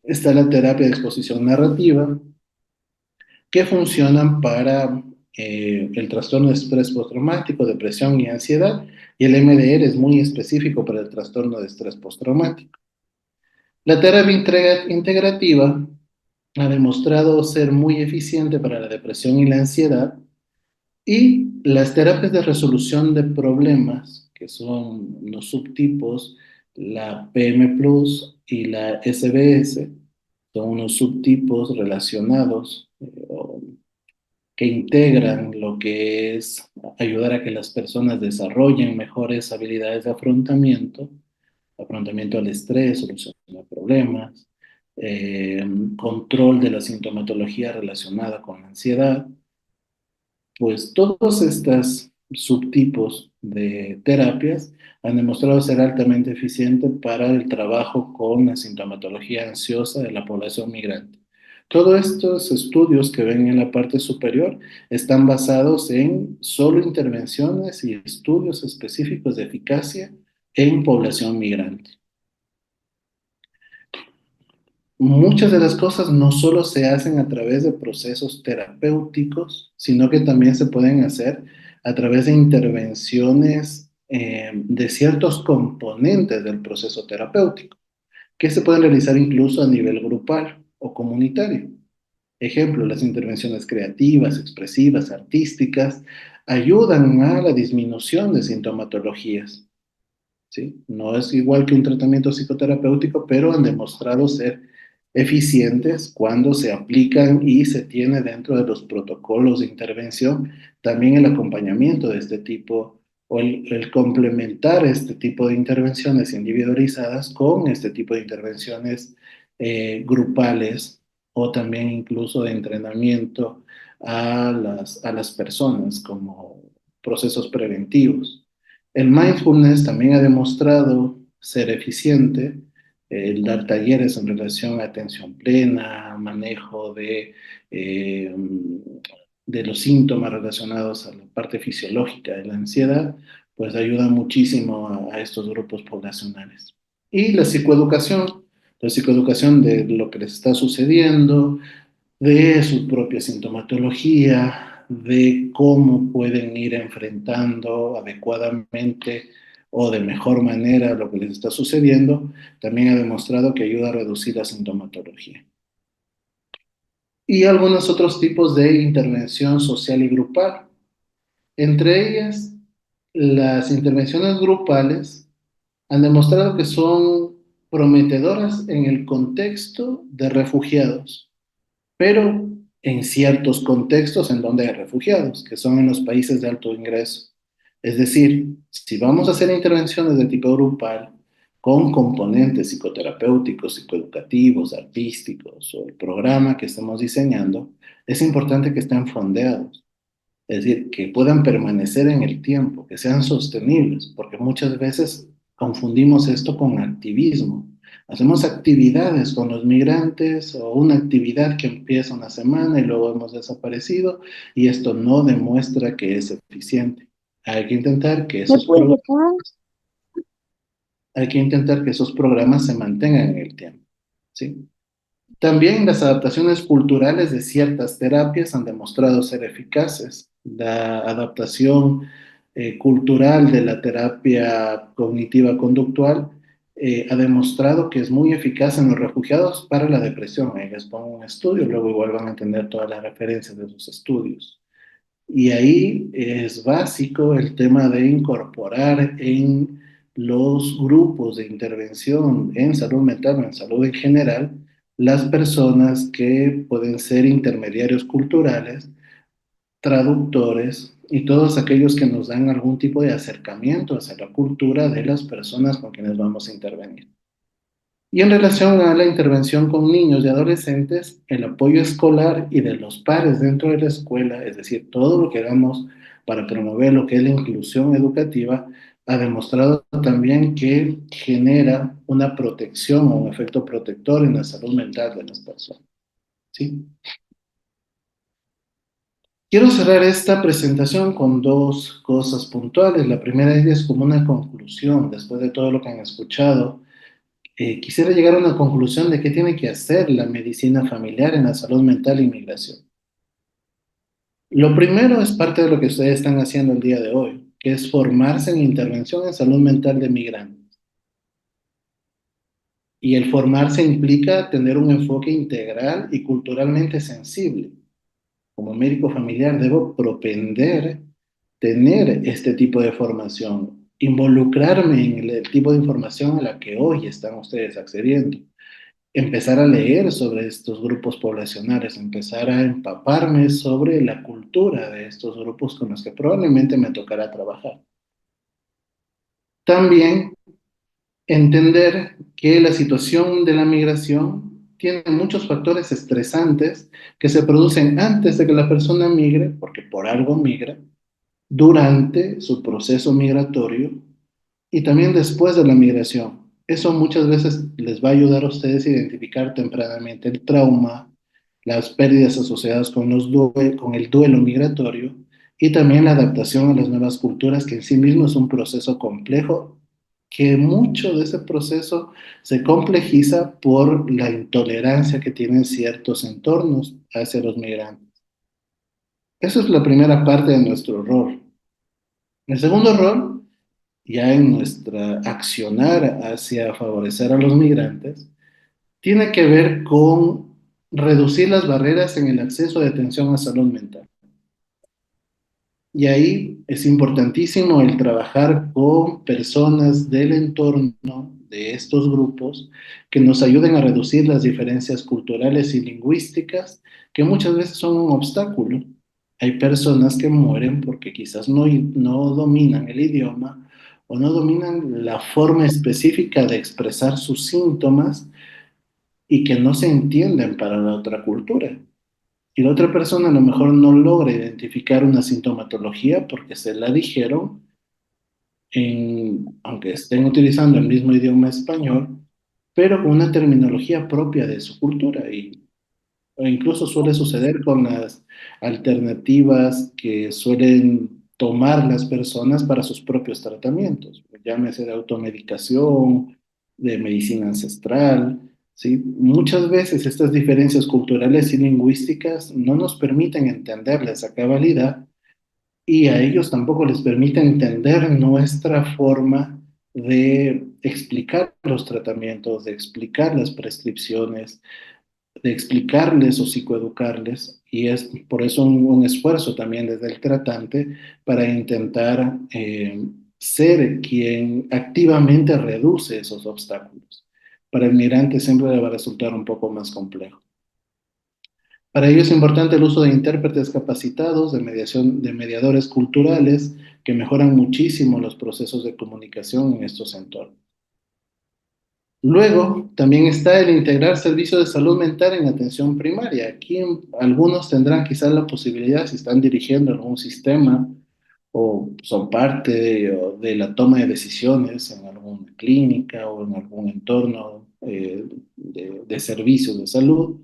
está la terapia de exposición narrativa, que funcionan para el trastorno de estrés postraumático, depresión y ansiedad, y el MDR es muy específico para el trastorno de estrés postraumático. La terapia integrativa ha demostrado ser muy eficiente para la depresión y la ansiedad. Y las terapias de resolución de problemas, que son los subtipos, la PM Plus y la SBS, son unos subtipos relacionados que integran lo que es ayudar a que las personas desarrollen mejores habilidades de afrontamiento al estrés, solución de problemas, eh, control de la sintomatología relacionada con la ansiedad. Pues todos estos subtipos de terapias han demostrado ser altamente eficientes para el trabajo con la sintomatología ansiosa de la población migrante. Todos estos estudios que ven en la parte superior están basados en solo intervenciones y estudios específicos de eficacia en población migrante. Muchas de las cosas no solo se hacen a través de procesos terapéuticos, sino que también se pueden hacer a través de intervenciones de ciertos componentes del proceso terapéutico, que se pueden realizar incluso a nivel grupal o comunitario. Ejemplo, las intervenciones creativas, expresivas, artísticas, ayudan a la disminución de sintomatologías. ¿Sí? No es igual que un tratamiento psicoterapéutico, pero han demostrado ser eficientes cuando se aplican y se tiene dentro de los protocolos de intervención también el acompañamiento de este tipo o el complementar este tipo de intervenciones individualizadas con este tipo de intervenciones grupales o también incluso de entrenamiento a las personas como procesos preventivos. El mindfulness también ha demostrado ser eficiente, el dar talleres en relación a atención plena, manejo eh, de los síntomas relacionados a la parte fisiológica de la ansiedad, pues ayuda muchísimo a estos grupos poblacionales. Y la psicoeducación de lo que les está sucediendo, de su propia sintomatología, de cómo pueden ir enfrentando adecuadamente o de mejor manera lo que les está sucediendo, también ha demostrado que ayuda a reducir la sintomatología. Y algunos otros tipos de intervención social y grupal. Entre ellas, las intervenciones grupales han demostrado que son prometedoras en el contexto de refugiados, pero en ciertos contextos en donde hay refugiados, que son en los países de alto ingreso. Es decir, si vamos a hacer intervenciones de tipo grupal con componentes psicoterapéuticos, psicoeducativos, artísticos o el programa que estemos diseñando, es importante que estén fondeados. Es decir, que puedan permanecer en el tiempo, que sean sostenibles, porque muchas veces confundimos esto con activismo. Hacemos actividades con los migrantes o una actividad que empieza una semana y luego hemos desaparecido y esto no demuestra que es eficiente. Hay que intentar que ¿Me esos, puedes pro- dejar? hay que intentar que esos programas se mantengan en el tiempo, ¿sí? También las adaptaciones culturales de ciertas terapias han demostrado ser eficaces. La adaptación cultural de la terapia cognitiva conductual ha demostrado que es muy eficaz en los refugiados para la depresión. Ahí les pongo un estudio, luego igual van a entender todas las referencias de esos estudios. Y ahí es básico el tema de incorporar en los grupos de intervención en salud mental o en salud en general las personas que pueden ser intermediarios culturales, traductores y todos aquellos que nos dan algún tipo de acercamiento hacia la cultura de las personas con quienes vamos a intervenir. Y en relación a la intervención con niños y adolescentes, el apoyo escolar y de los pares dentro de la escuela, es decir, todo lo que hagamos para promover lo que es la inclusión educativa, ha demostrado también que genera una protección o un efecto protector en la salud mental de las personas. ¿Sí? Quiero cerrar esta presentación con dos cosas puntuales. La primera de ellas es como una conclusión, después de todo lo que han escuchado. Quisiera llegar a una conclusión de qué tiene que hacer la medicina familiar en la salud mental y migración. Lo primero es parte de lo que ustedes están haciendo el día de hoy, que es formarse en intervención en salud mental de migrantes. Y el formarse implica tener un enfoque integral y culturalmente sensible. Como médico familiar debo propender tener este tipo de formación, involucrarme en el tipo de información a la que hoy están ustedes accediendo, empezar a leer sobre estos grupos poblacionales, empezar a empaparme sobre la cultura de estos grupos con los que probablemente me tocará trabajar. También entender que la situación de la migración tiene muchos factores estresantes que se producen antes de que la persona migre, porque por algo migra, durante su proceso migratorio y también después de la migración. Eso muchas veces les va a ayudar a ustedes a identificar tempranamente el trauma, las pérdidas asociadas con, con el duelo migratorio y también la adaptación a las nuevas culturas, que en sí mismo es un proceso complejo, que mucho de ese proceso se complejiza por la intolerancia que tienen ciertos entornos hacia los migrantes. Esa es la primera parte de nuestro rol. El segundo rol, ya en nuestra accionar hacia favorecer a los migrantes, tiene que ver con reducir las barreras en el acceso de atención a salud mental. Y ahí es importantísimo el trabajar con personas del entorno de estos grupos que nos ayuden a reducir las diferencias culturales y lingüísticas que muchas veces son un obstáculo. Hay personas que mueren porque quizás no dominan el idioma o no dominan la forma específica de expresar sus síntomas y que no se entienden para la otra cultura. Y la otra persona a lo mejor no logra identificar una sintomatología porque se la dijeron, aunque estén utilizando el mismo idioma español, pero con una terminología propia de su cultura. O incluso suele suceder con las alternativas que suelen tomar las personas para sus propios tratamientos, llámese de automedicación, de medicina ancestral, ¿sí? Muchas veces estas diferencias culturales y lingüísticas no nos permiten entenderles a cabalidad y a ellos tampoco les permite entender nuestra forma de explicar los tratamientos, de explicar las prescripciones, de explicarles o psicoeducarles, y es por eso un esfuerzo también desde el tratante para intentar ser quien activamente reduce esos obstáculos. para el migrante siempre le va a resultar un poco más complejo. Para ello es importante el uso de intérpretes capacitados, de mediación, de mediadores culturales que mejoran muchísimo los procesos de comunicación en estos entornos. Luego, también está el integrar servicios de salud mental en atención primaria. Aquí algunos tendrán quizás la posibilidad, si están dirigiendo algún sistema o son parte de la toma de decisiones en alguna clínica o en algún entorno de servicios de salud,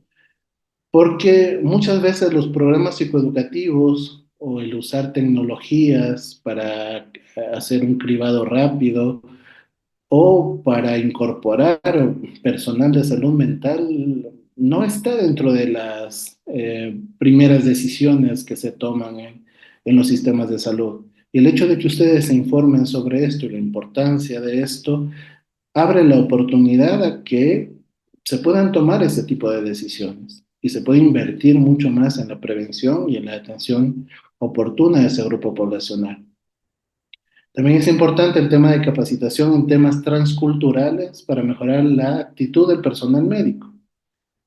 porque muchas veces los programas psicoeducativos o el usar tecnologías para hacer un cribado rápido o para incorporar personal de salud mental no está dentro de las primeras decisiones que se toman en los sistemas de salud. Y el hecho de que ustedes se informen sobre esto y la importancia de esto abre la oportunidad a que se puedan tomar ese tipo de decisiones y se puede invertir mucho más en la prevención y en la atención oportuna de ese grupo poblacional. También es importante el tema de capacitación en temas transculturales para mejorar la actitud del personal médico.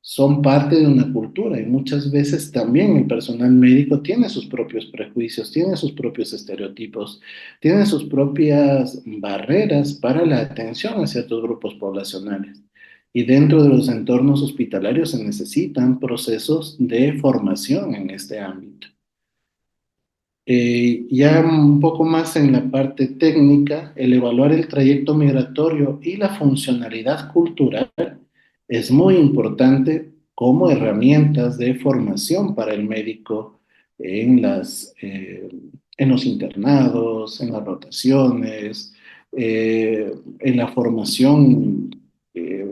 Son parte de una cultura y muchas veces también el personal médico tiene sus propios prejuicios, tiene sus propios estereotipos, tiene sus propias barreras para la atención a ciertos grupos poblacionales. Y dentro de los entornos hospitalarios se necesitan procesos de formación en este ámbito. Ya un poco más en la parte técnica, el evaluar el trayecto migratorio y la funcionalidad cultural es muy importante como herramientas de formación para el médico en en los internados, en las rotaciones, en la formación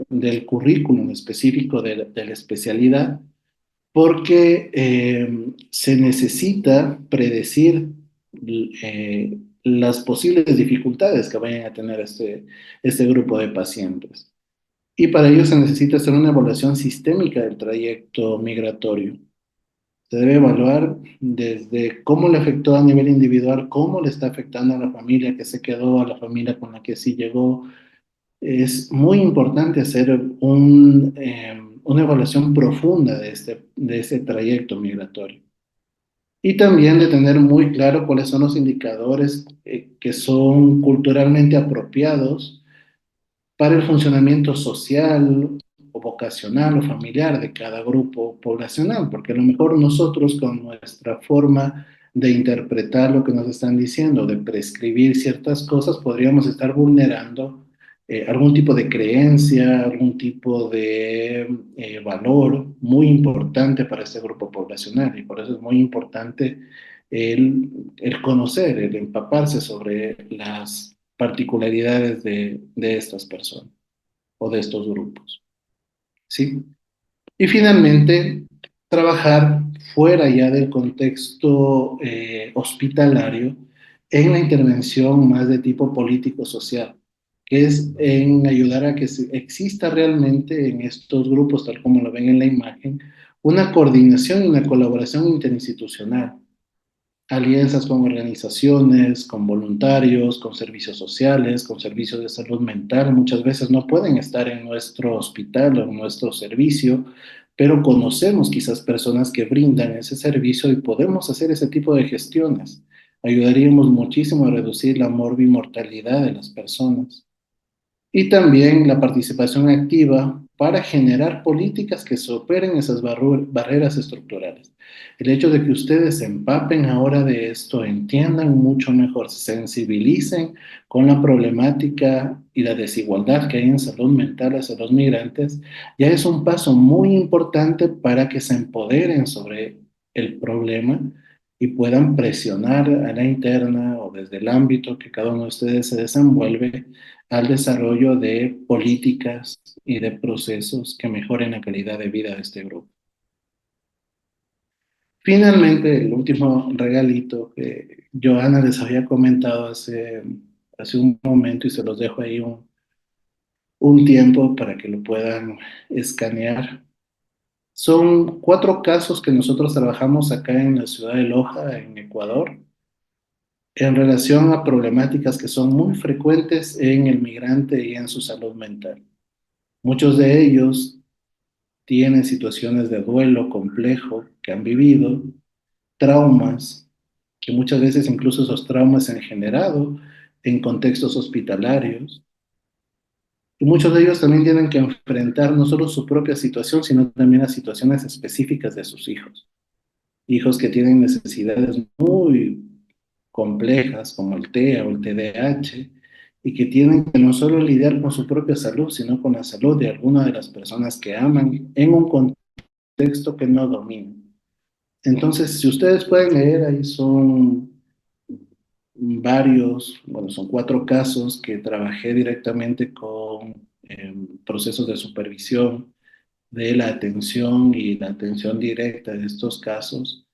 del currículum específico de la especialidad porque se necesita predecir las posibles dificultades que vayan a tener este grupo de pacientes. Y para ello se necesita hacer una evaluación sistémica del trayecto migratorio. Se debe evaluar desde cómo le afectó a nivel individual, cómo le está afectando a la familia que se quedó, a la familia con la que sí llegó. Es muy importante hacer una evaluación profunda de este trayecto migratorio. Y también de tener muy claro cuáles son los indicadores que son culturalmente apropiados para el funcionamiento social o vocacional o familiar de cada grupo poblacional, porque a lo mejor nosotros con nuestra forma de interpretar lo que nos están diciendo, de prescribir ciertas cosas, podríamos estar vulnerando algún tipo de creencia, algún tipo de valor muy importante para este grupo poblacional y por eso es muy importante el conocer, el empaparse sobre las particularidades de estas personas o de estos grupos. ¿Sí? Y finalmente, trabajar fuera ya del contexto hospitalario en la intervención más de tipo político-social, que es en ayudar a que exista realmente en estos grupos, tal como lo ven en la imagen, una coordinación y una colaboración interinstitucional alianzas con organizaciones, con voluntarios, con servicios sociales, con servicios de salud mental. Muchas veces no pueden estar en nuestro hospital o en nuestro servicio, pero conocemos quizás personas que brindan ese servicio y podemos hacer ese tipo de gestiones. Ayudaríamos muchísimo a reducir la morbimortalidad de las personas y también la participación activa para generar políticas que superen esas barreras estructurales. El hecho de que ustedes se empapen ahora de esto, entiendan mucho mejor, se sensibilicen con la problemática y la desigualdad que hay en salud mental hacia los migrantes, ya es un paso muy importante para que se empoderen sobre el problema y puedan presionar a la interna o desde el ámbito que cada uno de ustedes se desenvuelve al desarrollo de políticas y de procesos que mejoren la calidad de vida de este grupo. Finalmente, el último regalito que Johanna les había comentado hace un momento y se los dejo ahí un tiempo para que lo puedan escanear. Son 4 casos que nosotros trabajamos acá en la ciudad de Loja, en Ecuador, en relación a problemáticas que son muy frecuentes en el migrante y en su salud mental. Muchos de ellos tienen situaciones de duelo complejo que han vivido, traumas, que muchas veces incluso esos traumas se han generado en contextos hospitalarios. Y muchos de ellos también tienen que enfrentar no solo su propia situación, sino también las situaciones específicas de sus hijos. Hijos que tienen necesidades muy complejas como el TEA o el TDAH y que tienen que no solo lidiar con su propia salud, sino con la salud de alguna de las personas que aman en un contexto que no dominan. Entonces, si ustedes pueden leer, ahí son varios, bueno, son 4 casos que trabajé directamente con procesos de supervisión de la atención y la atención directa de estos casos.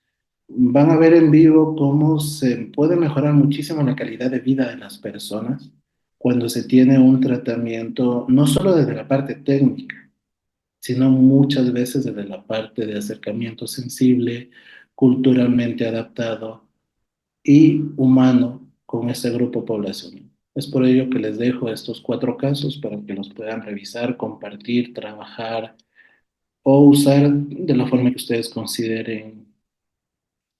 Van a ver en vivo cómo se puede mejorar muchísimo la calidad de vida de las personas cuando se tiene un tratamiento, no solo desde la parte técnica, sino muchas veces desde la parte de acercamiento sensible, culturalmente adaptado y humano con este grupo poblacional. Es por ello que les dejo estos 4 casos para que los puedan revisar, compartir, trabajar o usar de la forma que ustedes consideren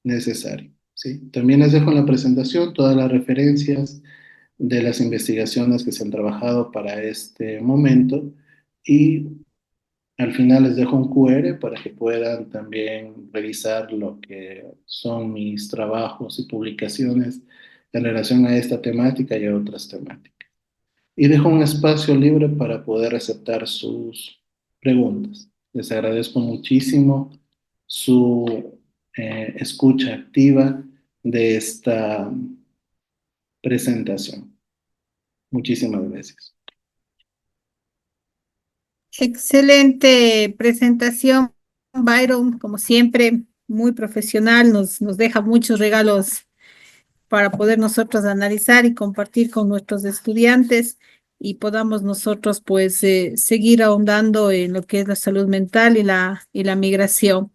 necesario. ¿Sí? También les dejo en la presentación todas las referencias de las investigaciones que se han trabajado para este momento y al final les dejo un QR para que puedan también revisar lo que son mis trabajos y publicaciones en relación a esta temática y a otras temáticas. Y dejo un espacio libre para poder aceptar sus preguntas. Les agradezco muchísimo su escucha activa de esta presentación. Muchísimas gracias. Excelente presentación, Byron, como siempre, muy profesional, nos deja muchos regalos para poder nosotros analizar y compartir con nuestros estudiantes y podamos nosotros pues seguir ahondando en lo que es la salud mental y la migración.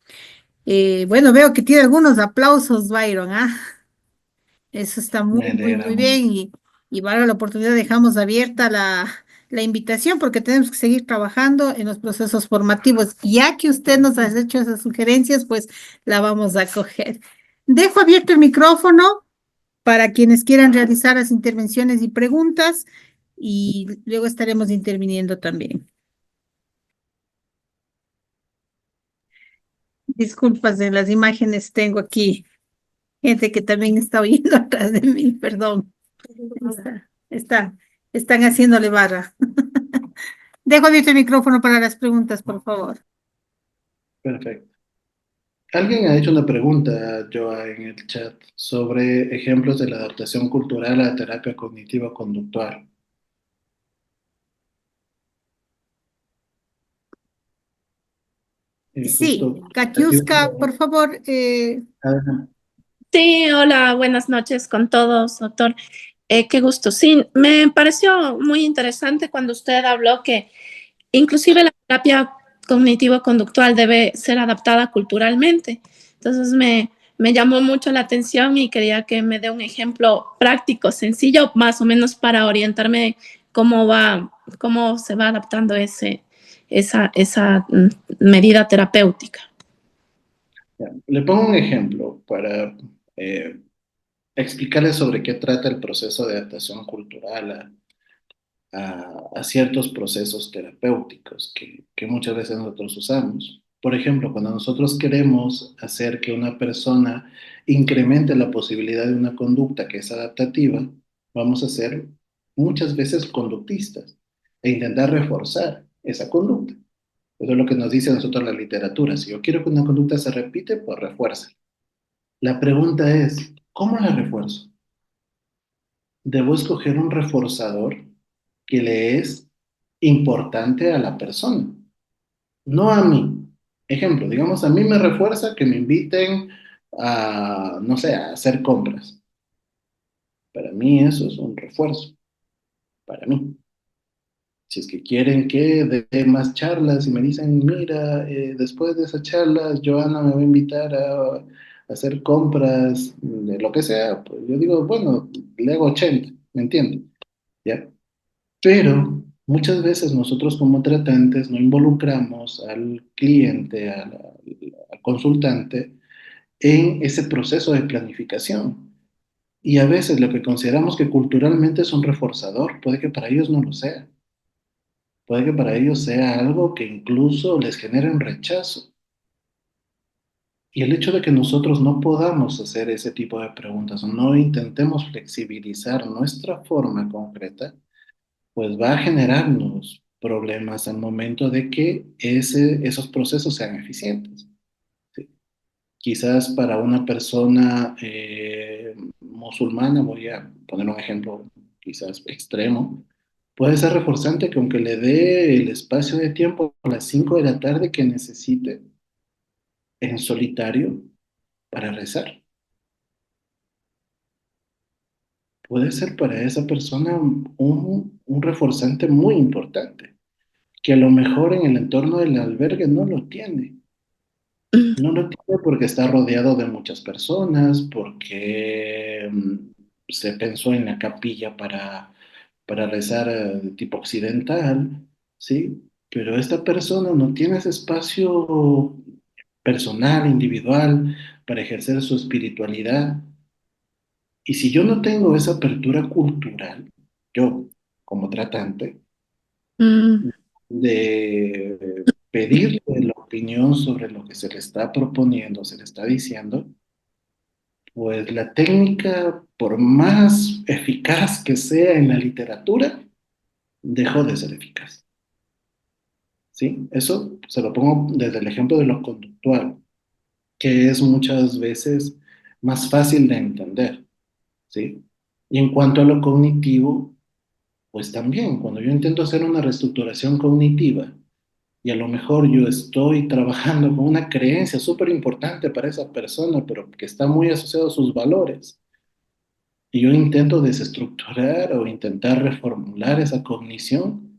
Bueno, veo que tiene algunos aplausos, Byron, ¿ah? Eso está muy, Me muy, alegra muy mucho. bien y para la oportunidad dejamos abierta la invitación porque tenemos que seguir trabajando en los procesos formativos. Ya que usted nos ha hecho esas sugerencias, pues la vamos a coger. Dejo abierto el micrófono para quienes quieran realizar las intervenciones y preguntas y luego estaremos interviniendo también. Disculpas en las imágenes, tengo aquí gente que también está oyendo atrás de mí, perdón. Está, están haciéndole barra. Dejo abierto el micrófono para las preguntas, por favor. Perfecto. Alguien ha hecho una pregunta, Joa, en el chat sobre ejemplos de la adaptación cultural a la terapia cognitiva conductual. Sí, Justo, Katiuska, por favor. adelante. Sí, hola, buenas noches con todos, doctor. Qué gusto. Sí, me pareció muy interesante cuando usted habló que inclusive la terapia cognitivo-conductual debe ser adaptada culturalmente. Entonces me llamó mucho la atención y quería que me dé un ejemplo práctico, sencillo, más o menos para orientarme cómo se va adaptando esa medida terapéutica. Ya, le pongo un ejemplo para eh, explicarles sobre qué trata el proceso de adaptación cultural a ciertos procesos terapéuticos que muchas veces nosotros usamos. Por ejemplo, cuando nosotros queremos hacer que una persona incremente la posibilidad de una conducta que es adaptativa, vamos a ser muchas veces conductistas e intentar reforzar esa conducta. Eso es lo que nos dice a nosotros la literatura. Si yo quiero que una conducta se repite, pues refuerza. La pregunta es, ¿cómo la refuerzo? Debo escoger un reforzador que le es importante a la persona, no a mí. Ejemplo, digamos, a mí me refuerza que me inviten a, no sé, a hacer compras. Para mí eso es un refuerzo, para mí. Si es que quieren que dé más charlas y me dicen, mira, después de esas charlas, Joana me va a invitar a hacer compras de lo que sea, pues yo digo, bueno, le hago 80, ¿me entiendes? ¿Ya? Pero Muchas veces nosotros como tratantes no involucramos al cliente, al consultante, en ese proceso de planificación. Y a veces lo que consideramos que culturalmente es un reforzador, puede que para ellos no lo sea. Puede que para ellos sea algo que incluso les genere un rechazo. Y el hecho de que nosotros no podamos hacer ese tipo de preguntas o no intentemos flexibilizar nuestra forma concreta, pues va a generarnos problemas al momento de que esos procesos sean eficientes. ¿Sí? Quizás para una persona musulmana, voy a poner un ejemplo quizás extremo, puede ser reforzante que aunque le dé el espacio de tiempo a las 5 de la tarde que necesite en solitario para rezar, puede ser para esa persona un reforzante muy importante, que a lo mejor en el entorno del albergue no lo tiene. No lo tiene porque está rodeado de muchas personas, porque se pensó en la capilla para rezar de tipo occidental, ¿sí? Pero esta persona no tiene ese espacio personal, individual, para ejercer su espiritualidad. Y si yo no tengo esa apertura cultural, yo como tratante, Mm, de pedirle la opinión sobre lo que se le está proponiendo, se le está diciendo, pues la técnica, por más eficaz que sea en la literatura, dejó de ser eficaz. ¿Sí? Eso se lo pongo desde el ejemplo de lo conductual, que es muchas veces más fácil de entender. ¿Sí? Y en cuanto a lo cognitivo, pues también, cuando yo intento hacer una reestructuración cognitiva y a lo mejor yo estoy trabajando con una creencia súper importante para esa persona, pero que está muy asociada a sus valores, y yo intento desestructurar o intentar reformular esa cognición,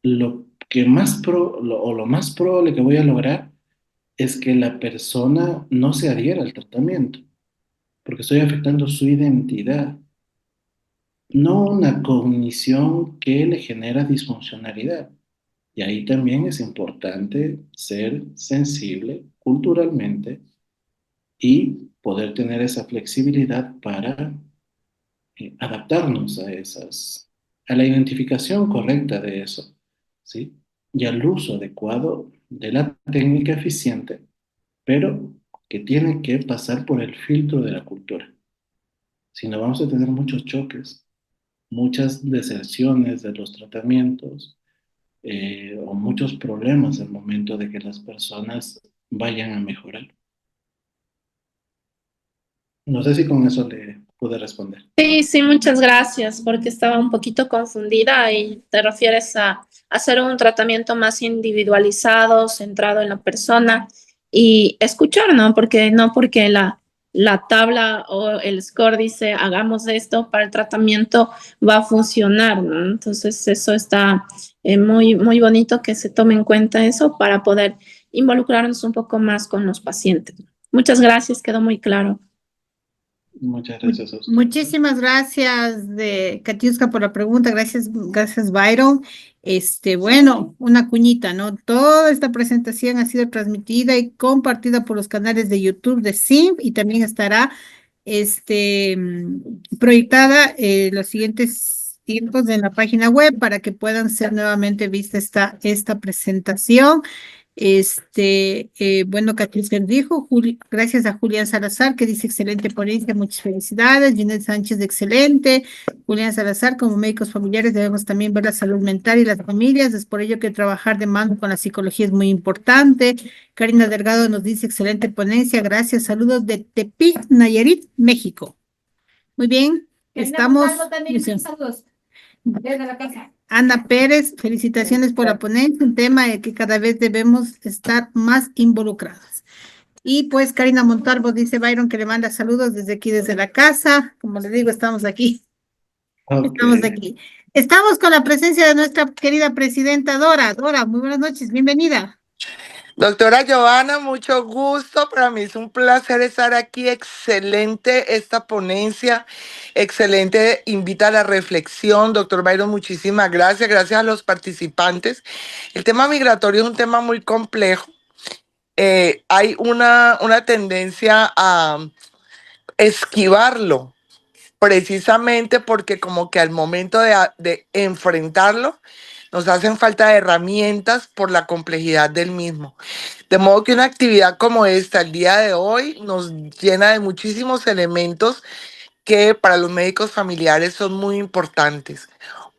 lo más probable que voy a lograr es que la persona no se adhiera al tratamiento, porque estoy afectando su identidad, no una cognición que le genera disfuncionalidad. Y ahí también es importante ser sensible culturalmente y poder tener esa flexibilidad para adaptarnos a la identificación correcta de eso, ¿sí? Y al uso adecuado de la técnica eficiente, pero que tiene que pasar por el filtro de la cultura. Si no, vamos a tener muchos choques, muchas deserciones de los tratamientos o muchos problemas al momento de que las personas vayan a mejorar. No sé si con eso le pude responder. sí, sí, muchas gracias, porque estaba un poquito confundida y te refieres a hacer un tratamiento más individualizado, centrado en la persona y escuchar, ¿no? Porque no porque la tabla o el score dice hagamos esto para el tratamiento va a funcionar, ¿no? Entonces eso está muy, muy bonito que se tome en cuenta eso para poder involucrarnos un poco más con los pacientes. Muchas gracias, quedó muy claro. Muchas gracias a usted. Muchísimas gracias Katiuska por la pregunta. Gracias Byron. Bueno, una cuñita, ¿no? Toda esta presentación ha sido transmitida y compartida por los canales de YouTube de SIM y también estará proyectada los siguientes tiempos en la página web para que puedan ser nuevamente vista esta presentación. Bueno, Katiuska dijo, gracias a Julián Salazar, que dice excelente ponencia, muchas felicidades. Ginette Sánchez, excelente. Julián Salazar, como médicos familiares debemos también ver la salud mental y las familias, es por ello que trabajar de mano con la psicología es muy importante. Karina Delgado nos dice excelente ponencia, gracias, saludos de Tepic, Nayarit, México. Muy bien, estamos. Saludos. Desde la casa. Ana Pérez, felicitaciones por la ponencia, un tema en el que cada vez debemos estar más involucrados. Y pues Karina Montalvo dice Byron que le manda saludos desde aquí, desde la casa. Como les digo, estamos aquí. Ok. Estamos aquí. Estamos con la presencia de nuestra querida presidenta Dora. Dora, muy buenas noches, bienvenida. Doctora Giovanna, mucho gusto. Para mí es un placer estar aquí. Excelente esta ponencia. Excelente. Invita a la reflexión. Doctor Byron, muchísimas gracias. Gracias a los participantes. El tema migratorio es un tema muy complejo. Hay una tendencia a esquivarlo, precisamente porque como que al momento de enfrentarlo, nos hacen falta de herramientas por la complejidad del mismo. De modo que una actividad como esta, el día de hoy, nos llena de muchísimos elementos que para los médicos familiares son muy importantes.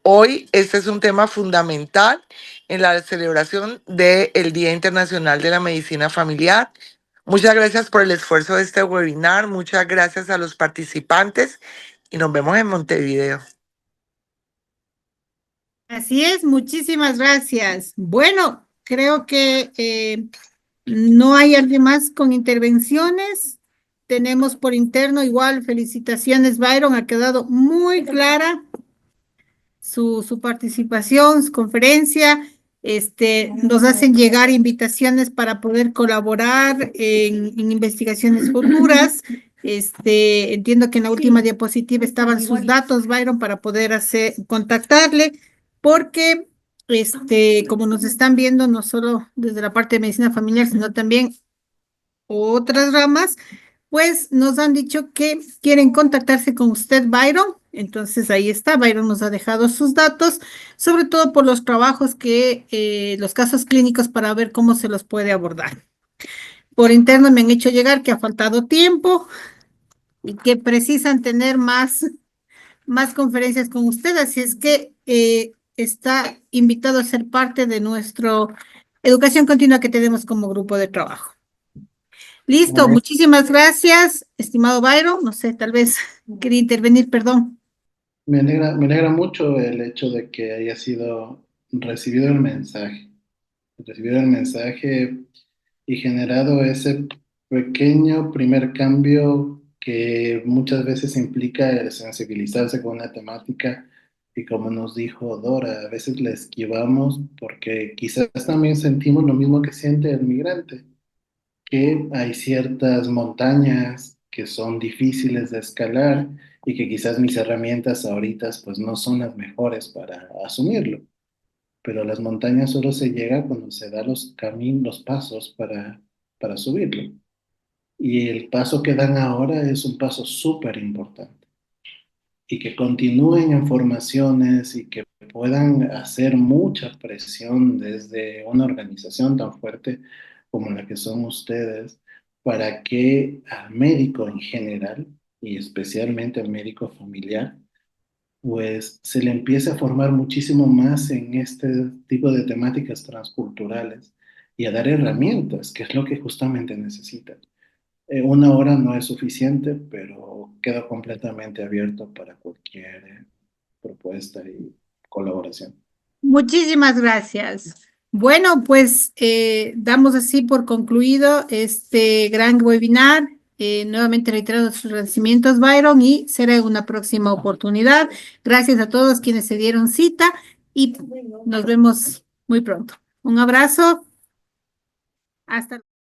Hoy este es un tema fundamental en la celebración del Día Internacional de la Medicina Familiar. Muchas gracias por el esfuerzo de este webinar, muchas gracias a los participantes y nos vemos en Montevideo. Así es, muchísimas gracias. Bueno, creo que no hay alguien más con intervenciones. Tenemos por interno igual, felicitaciones, Byron, ha quedado muy clara su participación, su conferencia. Nos hacen llegar invitaciones para poder colaborar en investigaciones futuras. Entiendo que en la última diapositiva estaban sus datos, Byron, para poder contactarle, porque como nos están viendo, no solo desde la parte de medicina familiar, sino también otras ramas, pues nos han dicho que quieren contactarse con usted, Byron. Entonces ahí está, Byron nos ha dejado sus datos, sobre todo por los trabajos los casos clínicos para ver cómo se los puede abordar. Por interno me han hecho llegar que ha faltado tiempo y que precisan tener más conferencias con usted, así es que está invitado a ser parte de nuestra educación continua que tenemos como grupo de trabajo. Listo, muchísimas gracias, estimado Byron. No sé, tal vez quería intervenir, perdón. Me alegra mucho el hecho de que haya sido recibido el mensaje y generado ese pequeño primer cambio que muchas veces implica el sensibilizarse con una temática y como nos dijo Dora, a veces la esquivamos porque quizás también sentimos lo mismo que siente el migrante, que hay ciertas montañas que son difíciles de escalar y que quizás mis herramientas ahorita pues no son las mejores para asumirlo, pero las montañas solo se llega cuando se da los caminos, los pasos para subirlo. Y el paso que dan ahora es un paso súper importante. Y que continúen en formaciones y que puedan hacer mucha presión desde una organización tan fuerte como la que son ustedes, para que al médico en general, y especialmente al médico familiar, pues se le empiece a formar muchísimo más en este tipo de temáticas transculturales y a dar herramientas, que es lo que justamente necesitan. Una hora no es suficiente, pero quedo completamente abierto para cualquier propuesta y colaboración. Muchísimas gracias. Bueno, pues damos así por concluido este gran webinar. Nuevamente reitero nuestros agradecimientos, Byron, y será en una próxima oportunidad. Gracias a todos quienes se dieron cita y nos vemos muy pronto. Un abrazo. Hasta luego.